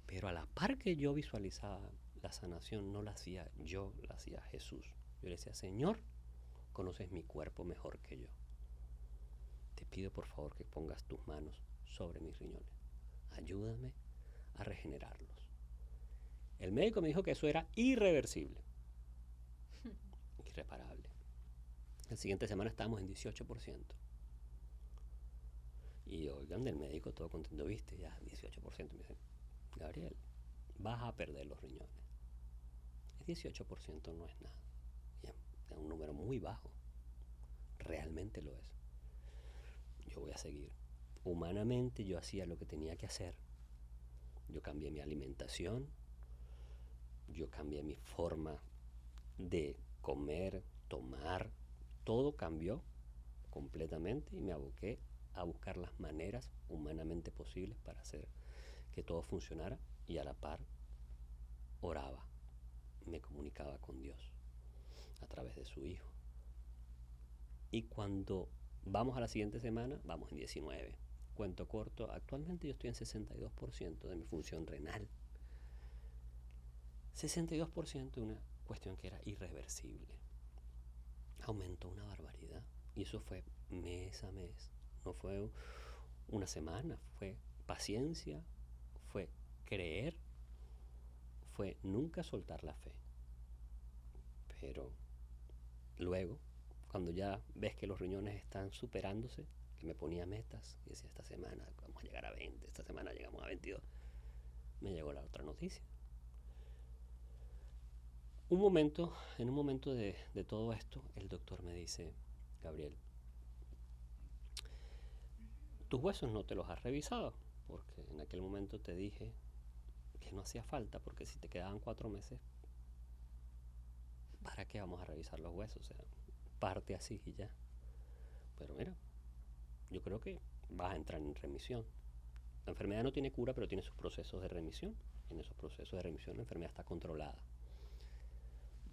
Pero a la par que yo visualizaba la sanación, no la hacía yo, la hacía Jesús. Yo le decía, Señor, conoces mi cuerpo mejor que yo. Te pido por favor que pongas tus manos sobre mis riñones. Ayúdame a regenerarlos. El médico me dijo que eso era irreversible, irreparable. La siguiente semana estábamos en 18%. Y oigan, del médico todo contento, viste, ya 18%. Me dicen, Gabriel, vas a perder los riñones. El 18% no es nada. Es un número muy bajo. Realmente lo es. Yo voy a seguir. Humanamente yo hacía lo que tenía que hacer. Yo cambié mi alimentación. Yo cambié mi forma de comer, tomar. Todo cambió completamente y me aboqué a buscar las maneras humanamente posibles para hacer que todo funcionara y a la par oraba, me comunicaba con Dios a través de su Hijo. Y cuando vamos a la siguiente semana, vamos en 19. Cuento corto, actualmente yo estoy en 62% de mi función renal. 62% de una cuestión que era irreversible. Aumentó una barbaridad. Y eso fue mes a mes. No fue una semana, fue paciencia, fue creer, fue nunca soltar la fe. Pero luego, cuando ya ves que los riñones están superándose, que me ponía metas y decía, esta semana vamos a llegar a 20, esta semana llegamos a 22, me llegó la otra noticia. En un momento de todo esto, el doctor me dice, Gabriel, tus huesos no te los has revisado, porque en aquel momento te dije que no hacía falta, porque si te quedaban 4 meses, ¿para qué vamos a revisar los huesos? O sea, parte así y ya. Pero mira, yo creo que vas a entrar en remisión. La enfermedad no tiene cura, pero tiene sus procesos de remisión. En esos procesos de remisión la enfermedad está controlada.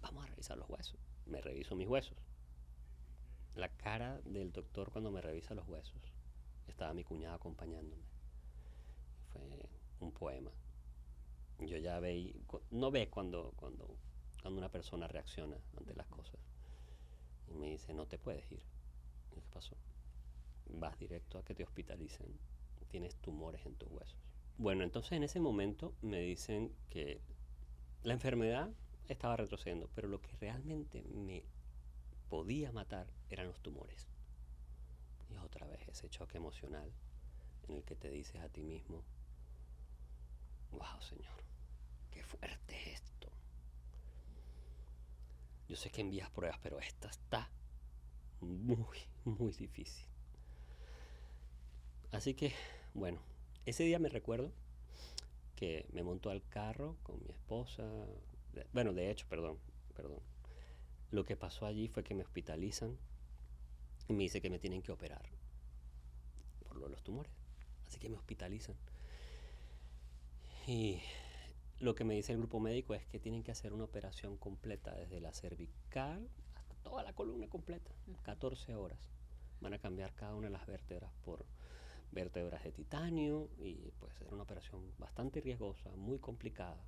Vamos a revisar los huesos. Me reviso mis huesos. La cara del doctor cuando me revisa los huesos, estaba mi cuñada acompañándome. Fue un poema. Yo ya veí, no ves cuando una persona reacciona ante las cosas. Y me dice, no te puedes ir. ¿Qué pasó? Vas directo a que te hospitalicen. Tienes tumores en tus huesos. Bueno, entonces en ese momento me dicen que la enfermedad estaba retrocediendo, pero lo que realmente me podía matar eran los tumores. Y otra vez ese choque emocional en el que te dices a ti mismo, wow, Señor, qué fuerte es esto. Yo sé que envías pruebas, pero esta está muy, muy difícil. Así que, bueno, ese día me recuerdo que me montó al carro con mi esposa. Bueno, de hecho, perdón. Lo que pasó allí fue que me hospitalizan y me dice que me tienen que operar por lo de los tumores. Así que me hospitalizan. Y lo que me dice el grupo médico es que tienen que hacer una operación completa desde la cervical hasta toda la columna completa, 14 horas. Van a cambiar cada una de las vértebras por vértebras de titanio y puede ser una operación bastante riesgosa, muy complicada.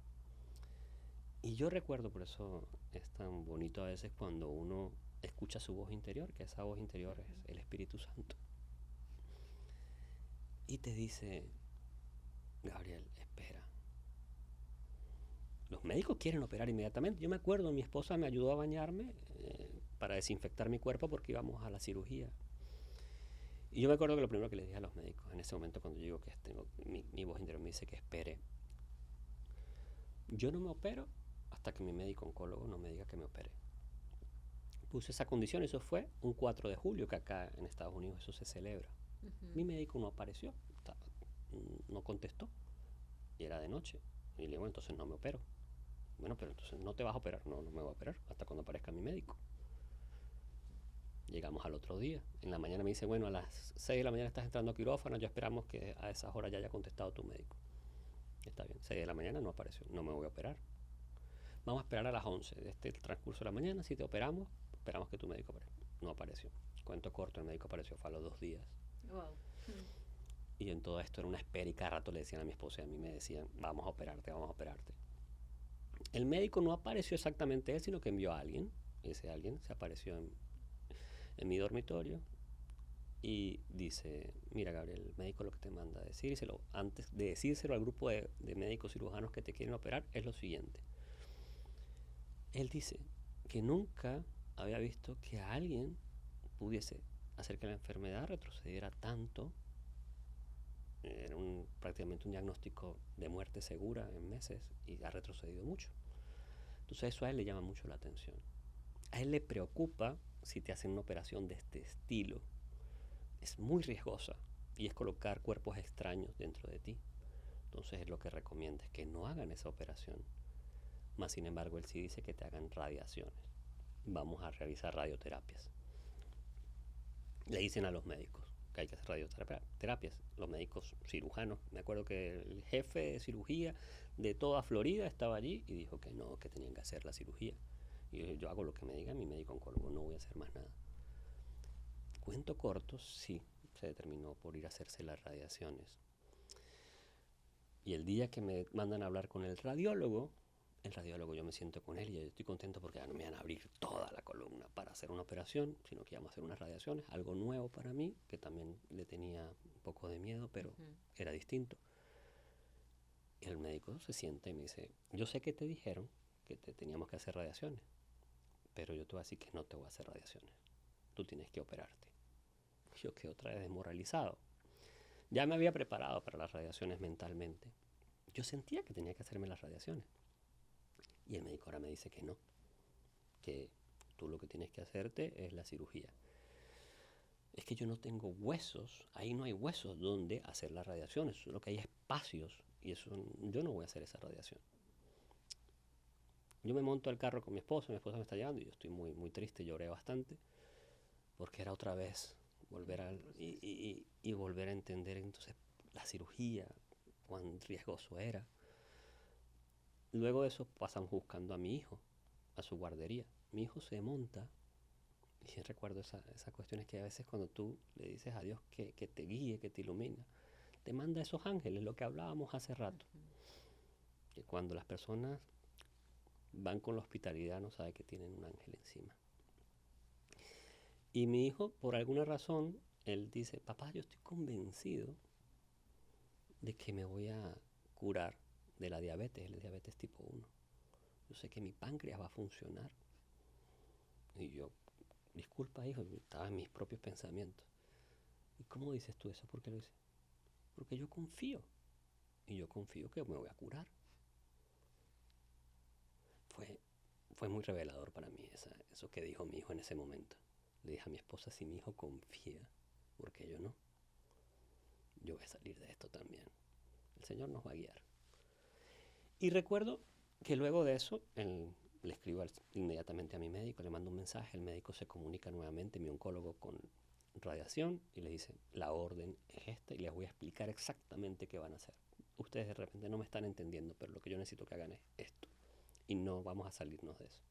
Y yo recuerdo, por eso es tan bonito a veces cuando uno escucha su voz interior, que esa voz interior es el Espíritu Santo. Y te dice, Gabriel, espera. Los médicos quieren operar inmediatamente. Yo me acuerdo, mi esposa me ayudó a bañarme para desinfectar mi cuerpo porque íbamos a la cirugía. Y yo me acuerdo que lo primero que les dije a los médicos en ese momento cuando yo digo que tengo, mi voz interior me dice que espere. Yo no me opero hasta que mi médico oncólogo no me diga que me opere. Puse esa condición, eso fue un 4 de julio, que acá en Estados Unidos eso se celebra. Mi médico no apareció, no contestó, y era de noche. Y le digo, bueno, entonces no me opero. Bueno, pero entonces no te vas a operar. No, no me voy a operar hasta cuando aparezca mi médico. Llegamos al otro día. En la mañana me dice, bueno, a las 6 de la mañana estás entrando a quirófano, ya esperamos que a esas horas ya haya contestado tu médico. Está bien, 6 de la mañana no apareció, no me voy a operar. Vamos a esperar a las 11 de este transcurso de la mañana, si te operamos, esperamos que tu médico aparezca. No apareció. Cuento corto, el médico apareció fue a los 2 días. Wow. Y en todo esto era una espera y cada rato le decían a mi esposa y a mí me decían, vamos a operarte, vamos a operarte. El médico no apareció exactamente él, sino que envió a alguien. Ese alguien se apareció en mi dormitorio y dice, mira Gabriel, el médico lo que te manda a decírselo, antes de decírselo al grupo de médicos cirujanos que te quieren operar, es lo siguiente. Él dice que nunca había visto que a alguien pudiese hacer que la enfermedad retrocediera tanto. Era prácticamente un diagnóstico de muerte segura en meses y ha retrocedido mucho. Entonces eso a él le llama mucho la atención. A él le preocupa si te hacen una operación de este estilo. Es muy riesgosa y es colocar cuerpos extraños dentro de ti. Entonces es lo que recomienda, es que no hagan esa operación. Más sin embargo, él sí dice que te hagan radiaciones. Vamos a realizar radioterapias. Le dicen a los médicos que hay que hacer radioterapias. Los médicos cirujanos, me acuerdo que el jefe de cirugía de toda Florida estaba allí y dijo que no, que tenían que hacer la cirugía. Y yo hago lo que me diga mi médico oncólogo, no voy a hacer más nada. Cuento corto, sí, se determinó por ir a hacerse las radiaciones. Y el día que me mandan a hablar con el radiólogo yo me siento con él y yo estoy contento porque ya no me van a abrir toda la columna para hacer una operación, sino que íbamos a hacer unas radiaciones, algo nuevo para mí, que también le tenía un poco de miedo, pero era distinto. Y el médico se sienta y me dice, yo sé que te dijeron que te teníamos que hacer radiaciones, pero yo te voy a decir que no te voy a hacer radiaciones. Tú tienes que operarte. Yo quedé otra vez desmoralizado. Ya me había preparado para las radiaciones mentalmente. Yo sentía que tenía que hacerme las radiaciones. Y el médico ahora me dice que no, que tú lo que tienes que hacerte es la cirugía. Es que yo no tengo huesos, ahí no hay huesos donde hacer las radiaciones, solo que hay espacios y eso, yo no voy a hacer esa radiación. Yo me monto al carro con mi esposa me está llevando y yo estoy muy, muy triste, lloré bastante, porque era otra vez volver y volver a entender. Entonces, la cirugía, cuán riesgoso era. Luego de eso pasamos buscando a mi hijo, a su guardería. Mi hijo se monta, y recuerdo esas cuestiones que a veces cuando tú le dices a Dios que te guíe, que te ilumina, te manda esos ángeles, lo que hablábamos hace rato. Que cuando las personas van con la hospitalidad no saben que tienen un ángel encima. Y mi hijo, por alguna razón, él dice, papá, yo estoy convencido de que me voy a curar de la diabetes tipo 1. Yo sé que mi páncreas va a funcionar. Y yo, disculpa, hijo, estaba en mis propios pensamientos. ¿Y cómo dices tú eso? ¿Por qué lo dices? Porque yo confío. Y yo confío que me voy a curar. Fue muy revelador para mí eso que dijo mi hijo en ese momento. Le dije a mi esposa, si mi hijo confía, ¿por qué yo no? Yo voy a salir de esto también. El Señor nos va a guiar. Y recuerdo que luego de eso, le escribo inmediatamente a mi médico, le mando un mensaje, el médico se comunica nuevamente, mi oncólogo, con radiación y le dice, la orden es esta y les voy a explicar exactamente qué van a hacer. Ustedes de repente no me están entendiendo, pero lo que yo necesito que hagan es esto. Y no vamos a salirnos de eso.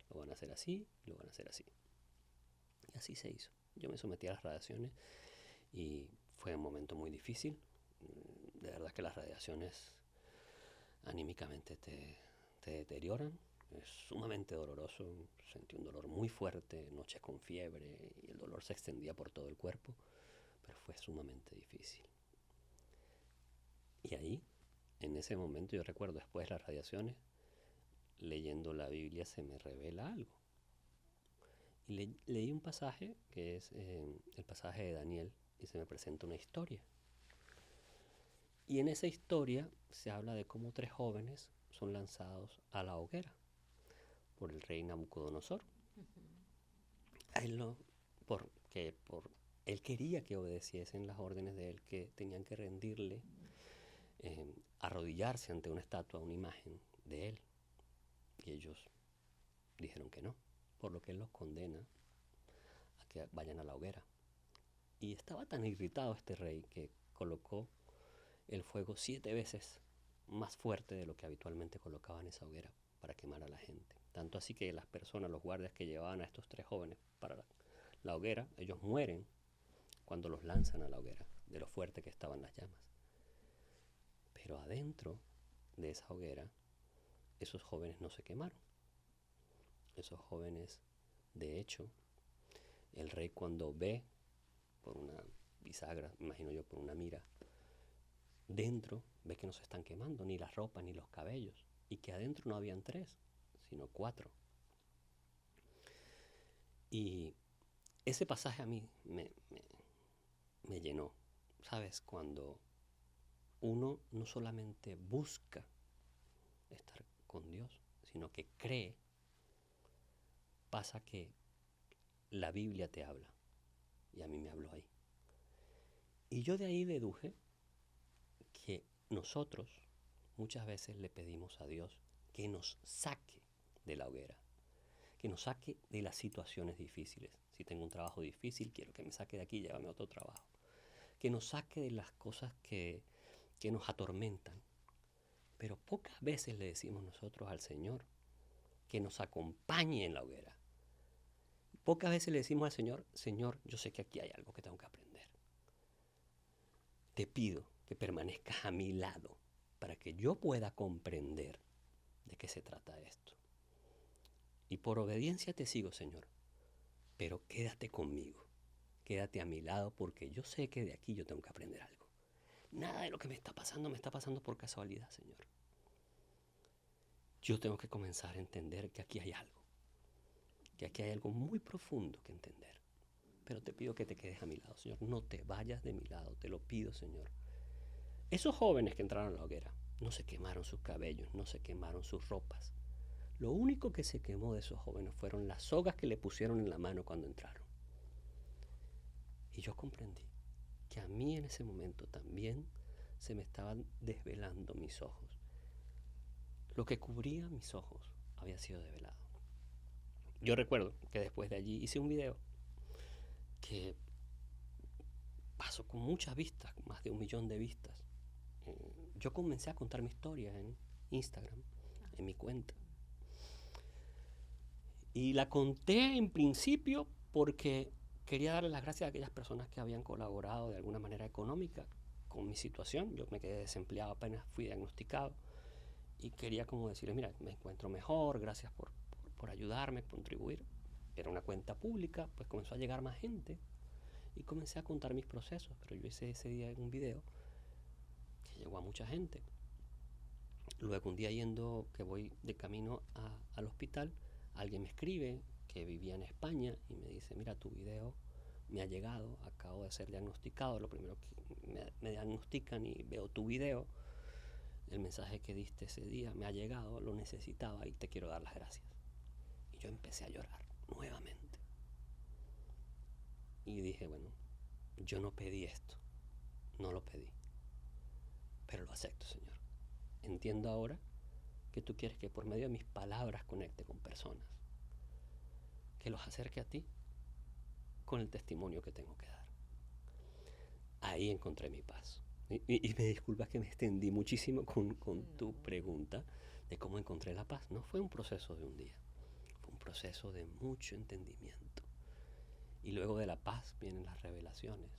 Lo van a hacer así, lo van a hacer así. Y así se hizo. Yo me sometí a las radiaciones y fue un momento muy difícil. De verdad que las radiaciones anímicamente te deterioran. Es sumamente doloroso. Sentí un dolor muy fuerte, noches con fiebre y el dolor se extendía por todo el cuerpo, pero fue sumamente difícil. Y ahí, en ese momento, yo recuerdo después de las radiaciones, leyendo la Biblia se me revela algo. Y leí un pasaje que es el pasaje de Daniel y se me presenta una historia. Y en esa historia se habla de cómo 3 jóvenes son lanzados a la hoguera por el rey Nabucodonosor. Él quería que obedeciesen las órdenes de él, que tenían que rendirle, arrodillarse ante una estatua, una imagen de él. Y ellos dijeron que no, por lo que él los condena a que vayan a la hoguera. Y estaba tan irritado este rey que colocó el fuego 7 veces más fuerte de lo que habitualmente colocaban en esa hoguera para quemar a la gente. Tanto así que las personas, los guardias que llevaban a estos 3 jóvenes para la hoguera, ellos mueren cuando los lanzan a la hoguera, de lo fuerte que estaban las llamas. Pero adentro de esa hoguera, esos jóvenes no se quemaron. Esos jóvenes, de hecho, el rey cuando ve por una bisagra, imagino yo por una mira, dentro ve que no se están quemando ni las ropas ni los cabellos y que adentro no habían 3, sino 4. Y ese pasaje a mí me llenó. ¿Sabes? Cuando uno no solamente busca estar con Dios, sino que cree, pasa que la Biblia te habla. Y a mí me habló ahí. Y yo de ahí deduje que nosotros muchas veces le pedimos a Dios que nos saque de la hoguera, que nos saque de las situaciones difíciles. Si tengo un trabajo difícil, quiero que me saque de aquí y llévame a otro trabajo. Que nos saque de las cosas que nos atormentan. Pero pocas veces le decimos nosotros al Señor que nos acompañe en la hoguera. Pocas veces le decimos al Señor, Señor, yo sé que aquí hay algo que tengo que aprender. Te pido que permanezcas a mi lado para que yo pueda comprender de qué se trata esto. Y por obediencia te sigo, Señor, pero quédate conmigo, quédate a mi lado porque yo sé que de aquí yo tengo que aprender algo. Nada de lo que me está pasando por casualidad, Señor. Yo tengo que comenzar a entender que aquí hay algo muy profundo que entender. Pero te pido que te quedes a mi lado, Señor. No te vayas de mi lado, te lo pido, Señor. Esos jóvenes que entraron a la hoguera no se quemaron sus cabellos, no se quemaron sus ropas. Lo único que se quemó de esos jóvenes fueron las sogas que le pusieron en la mano cuando entraron. Y yo comprendí que a mí en ese momento también se me estaban desvelando mis ojos. Lo que cubría mis ojos había sido develado. Yo recuerdo que después de allí hice un video que pasó con muchas vistas, más de 1 millón de vistas. Yo comencé a contar mi historia en Instagram, en mi cuenta. Y la conté en principio porque quería darle las gracias a aquellas personas que habían colaborado de alguna manera económica con mi situación. Yo me quedé desempleado apenas fui diagnosticado y quería como decirles, mira, me encuentro mejor, gracias por ayudarme, contribuir. Era una cuenta pública, pues comenzó a llegar más gente y comencé a contar mis procesos, pero yo hice ese día un video que llegó a mucha gente. Luego un día que voy de camino al hospital, alguien me escribe que vivía en España y me dice, mira, tu video me ha llegado, acabo de ser diagnosticado, lo primero que me diagnostican y veo tu video, el mensaje que diste ese día me ha llegado, lo necesitaba y te quiero dar las gracias. Y yo empecé a llorar nuevamente. Y dije, bueno, yo no pedí esto, no lo pedí, pero lo acepto, Señor. Entiendo ahora que tú quieres que por medio de mis palabras conecte con personas, que los acerque a ti con el testimonio que tengo que dar. Ahí encontré mi paz. Y me disculpas que me extendí muchísimo con tu pregunta de cómo encontré la paz. No fue un proceso de un día, fue un proceso de mucho entendimiento. Y luego de la paz vienen las revelaciones.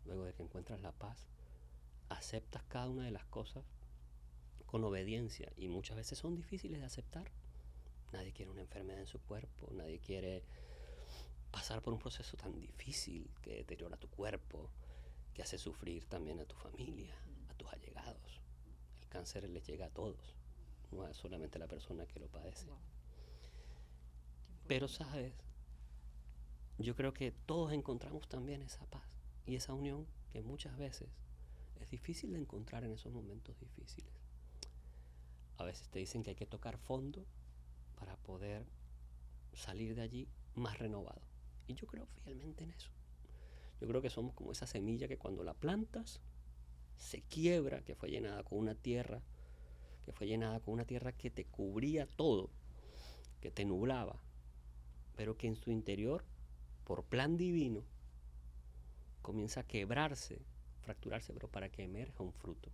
Luego de que encuentras la paz, aceptas cada una de las cosas con obediencia y muchas veces son difíciles de aceptar. Nadie quiere una enfermedad en su cuerpo, nadie quiere pasar por un proceso tan difícil que deteriora tu cuerpo, que hace sufrir también a tu familia, a tus allegados. El cáncer les llega a todos, no es solamente la persona que lo padece. Wow. Pero sabes, yo creo que todos encontramos también esa paz y esa unión que muchas veces es difícil de encontrar en esos momentos difíciles. A veces te dicen que hay que tocar fondo para poder salir de allí más renovado. Y yo creo fielmente en eso. Yo creo que somos como esa semilla que cuando la plantas se quiebra, que fue llenada con una tierra, que te cubría todo, que te nublaba, pero que en su interior, por plan divino, comienza a quebrarse, fracturarse, pero para que emerja un fruto.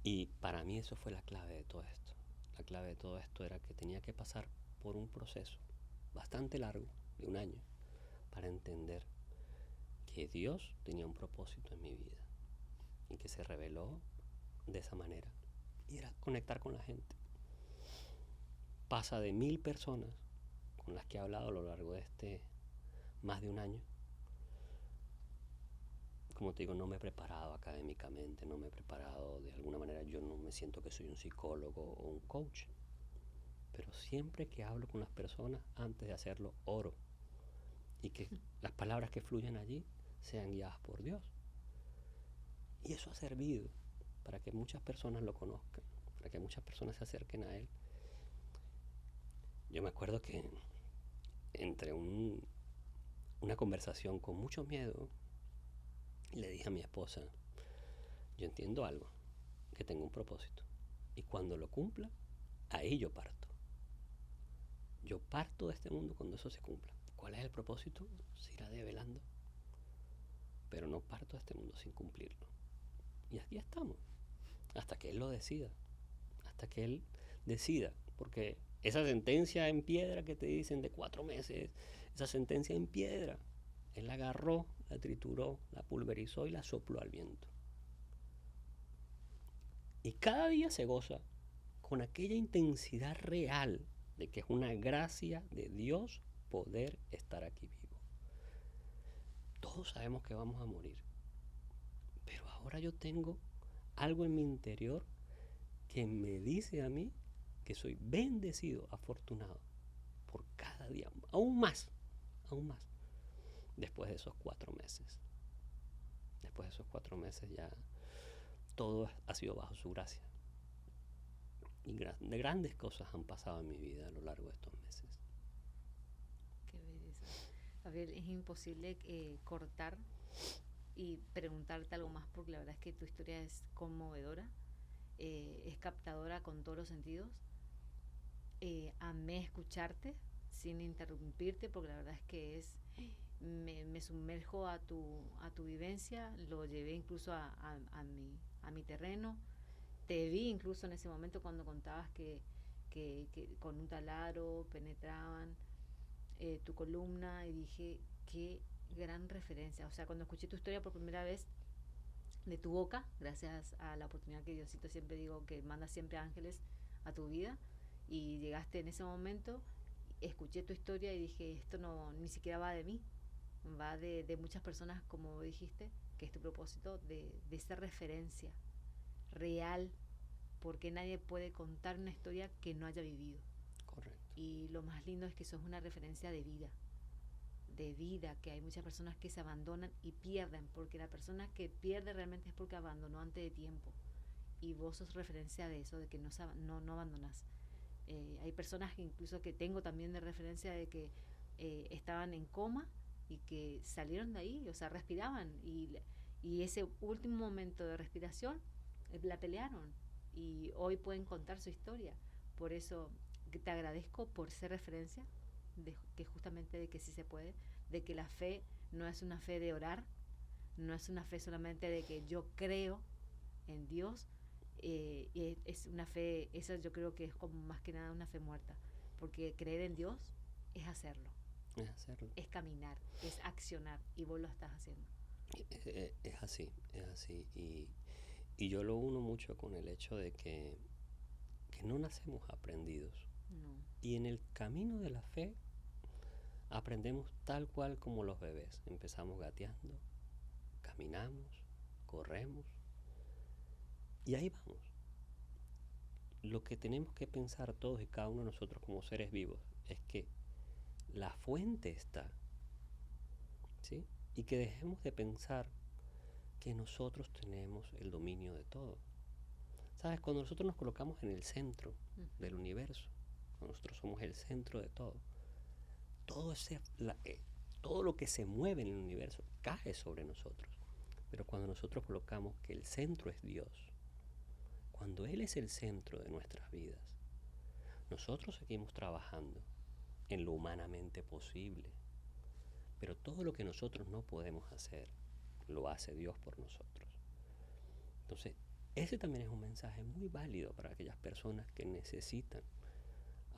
Y para mí eso fue la clave de todo esto. La clave de todo esto era que tenía que pasar por un proceso bastante largo, de 1 año, para entender que Dios tenía un propósito en mi vida y que se reveló de esa manera. Y era conectar con la gente. Pasa de 1000 personas con las que he hablado a lo largo de más de 1 año. Como te digo, no me he preparado académicamente, no me he preparado de alguna manera, yo no me siento que soy un psicólogo o un coach. Pero siempre que hablo con las personas, antes de hacerlo, oro. Y que las palabras que fluyen allí sean guiadas por Dios. Y eso ha servido para que muchas personas lo conozcan, para que muchas personas se acerquen a Él. Yo me acuerdo que entre una conversación con mucho miedo, le dije a mi esposa, yo entiendo algo, que tengo un propósito. Y cuando lo cumpla, ahí yo parto. Yo parto de este mundo cuando eso se cumpla. ¿Cuál es el propósito? Se irá develando. Pero no parto de este mundo sin cumplirlo. Y aquí estamos, hasta que Él lo decida. Hasta que Él decida. Porque esa sentencia en piedra que te dicen de 4 meses, esa sentencia en piedra, Él la agarró, la trituró, la pulverizó y la sopló al viento. Y cada día se goza con aquella intensidad real de que es una gracia de Dios poder estar aquí vivo. Todos sabemos que vamos a morir, pero ahora yo tengo algo en mi interior que me dice a mí que soy bendecido, afortunado por cada día, aún más, después de esos 4 meses. Después de esos 4 meses ya todo ha sido bajo su gracia. Y de grandes cosas han pasado en mi vida a lo largo de estos meses. Qué belleza. Gabriel, es imposible cortar y preguntarte algo más porque la verdad es que tu historia es conmovedora, es captadora con todos los sentidos. Amé escucharte sin interrumpirte porque la verdad es que es me sumerjo a tu vivencia, lo llevé incluso a mi terreno. Te vi incluso en ese momento cuando contabas que con un taladro penetraban tu columna y dije, qué gran referencia. O sea, cuando escuché tu historia por primera vez de tu boca, gracias a la oportunidad que Diosito siempre digo que manda siempre ángeles a tu vida, y llegaste en ese momento, escuché tu historia y dije, esto no ni siquiera va de mí, va de muchas personas, como dijiste, que es tu propósito, de ser referencia real, porque nadie puede contar una historia que no haya vivido. Correcto. Y lo más lindo es que sos una referencia de vida, que hay muchas personas que se abandonan y pierden, porque la persona que pierde realmente es porque abandonó antes de tiempo. Y vos sos referencia de eso, de que no abandonás. Hay personas que incluso que tengo también de referencia de que estaban en coma y que salieron de ahí, o sea, respiraban y ese último momento de respiración la pelearon y hoy pueden contar su historia. Por eso te agradezco por ser referencia, que justamente de que sí se puede, de que la fe no es una fe de orar, no es una fe solamente de que yo creo en Dios, es una fe, esa yo creo que es como más que nada una fe muerta, porque creer en Dios es hacerlo, Es hacerlo. es caminar, es accionar, y vos lo estás haciendo. Es así, es así. Y yo lo uno mucho con el hecho de que no nacemos aprendidos. No. Y en el camino de la fe aprendemos tal cual como los bebés. Empezamos gateando, caminamos, corremos y ahí vamos. Lo que tenemos que pensar todos y cada uno de nosotros como seres vivos es que la fuente está, ¿sí? Y que dejemos de pensar que nosotros tenemos el dominio de todo. ¿Sabes? Cuando nosotros nos colocamos en el centro del universo, cuando nosotros somos el centro de todo, todo lo que se mueve en el universo cae sobre nosotros. Pero cuando nosotros colocamos que el centro es Dios, cuando Él es el centro de nuestras vidas, nosotros seguimos trabajando en lo humanamente posible. Pero todo lo que nosotros no podemos hacer, lo hace Dios por nosotros. Entonces, ese también es un mensaje muy válido para aquellas personas que necesitan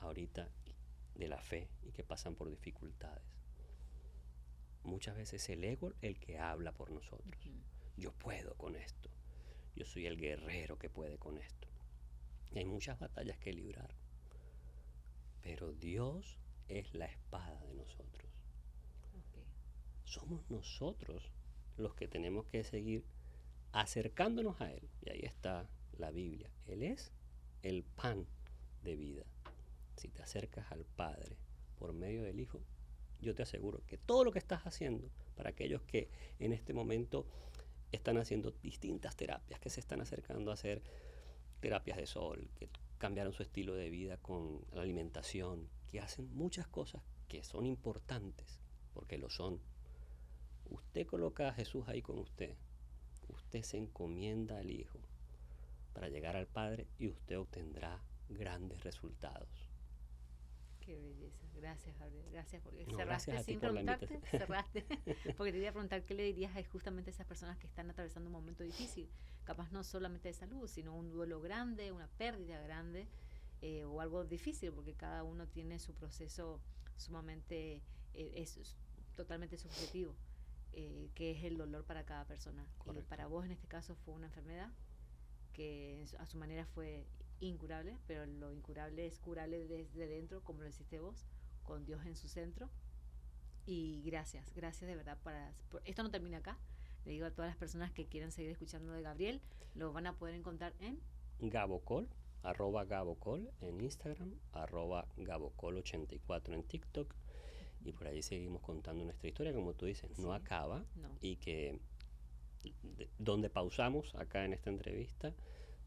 ahorita de la fe y que pasan por dificultades. Muchas veces es el ego el que habla por nosotros. Yo puedo con esto. Yo soy el guerrero que puede con esto. Y hay muchas batallas que librar. Pero Dios es la espada de nosotros. Okay. Somos nosotros los que tenemos que seguir acercándonos a Él. Y ahí está la Biblia. Él es el pan de vida. Si te acercas al Padre por medio del Hijo, yo te aseguro que todo lo que estás haciendo, para aquellos que en este momento están haciendo distintas terapias, que se están acercando a hacer terapias de sol, que cambiaron su estilo de vida con la alimentación, que hacen muchas cosas que son importantes, porque lo son. Usted coloca a Jesús ahí con usted. Usted se encomienda al Hijo para llegar al Padre y usted obtendrá grandes resultados. Qué belleza. Gracias, Gabriel. Gracias porque No, cerraste gracias a ti sin por la preguntarte, invitación. cerraste. Porque te iba a preguntar qué le dirías a justamente esas personas que están atravesando un momento difícil, capaz no solamente de salud, sino un duelo grande, una pérdida grande, o algo difícil, porque cada uno tiene su proceso sumamente, es totalmente subjetivo, que es el dolor para cada persona. Y para vos en este caso fue una enfermedad que a su manera fue incurable, pero lo incurable es curable desde dentro, como lo hiciste vos, con Dios en su centro. Y gracias de verdad. Esto no termina acá. Le digo a todas las personas que quieran seguir escuchando de Gabriel, lo van a poder encontrar en Gabocol, @Gabocol en Instagram, @Gabocol84 en TikTok. Y por ahí seguimos contando nuestra historia, como tú dices, no acaba. No. Y que donde pausamos acá en esta entrevista,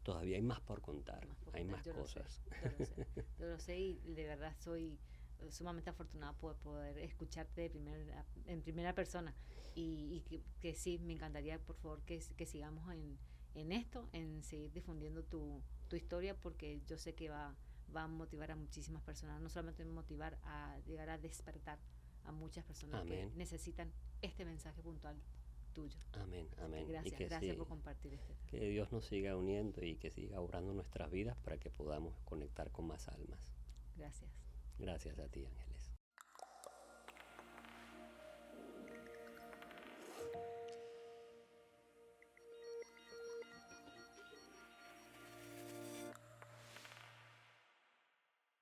todavía hay más por contar, hay más cosas. Yo lo sé y de verdad soy sumamente afortunada por poder escucharte en primera persona y que sí, me encantaría por favor que sigamos en esto, en seguir difundiendo tu historia, porque yo sé que va a motivar a muchísimas personas, no solamente motivar a llegar a despertar a muchas personas Amén. que necesitan este mensaje puntual tuyo. Amén, amén. Gracias, Y que, gracias sí, por compartir este. que Dios nos siga uniendo y que siga obrando nuestras vidas para que podamos conectar con más almas. Gracias. Gracias a ti, Ángeles.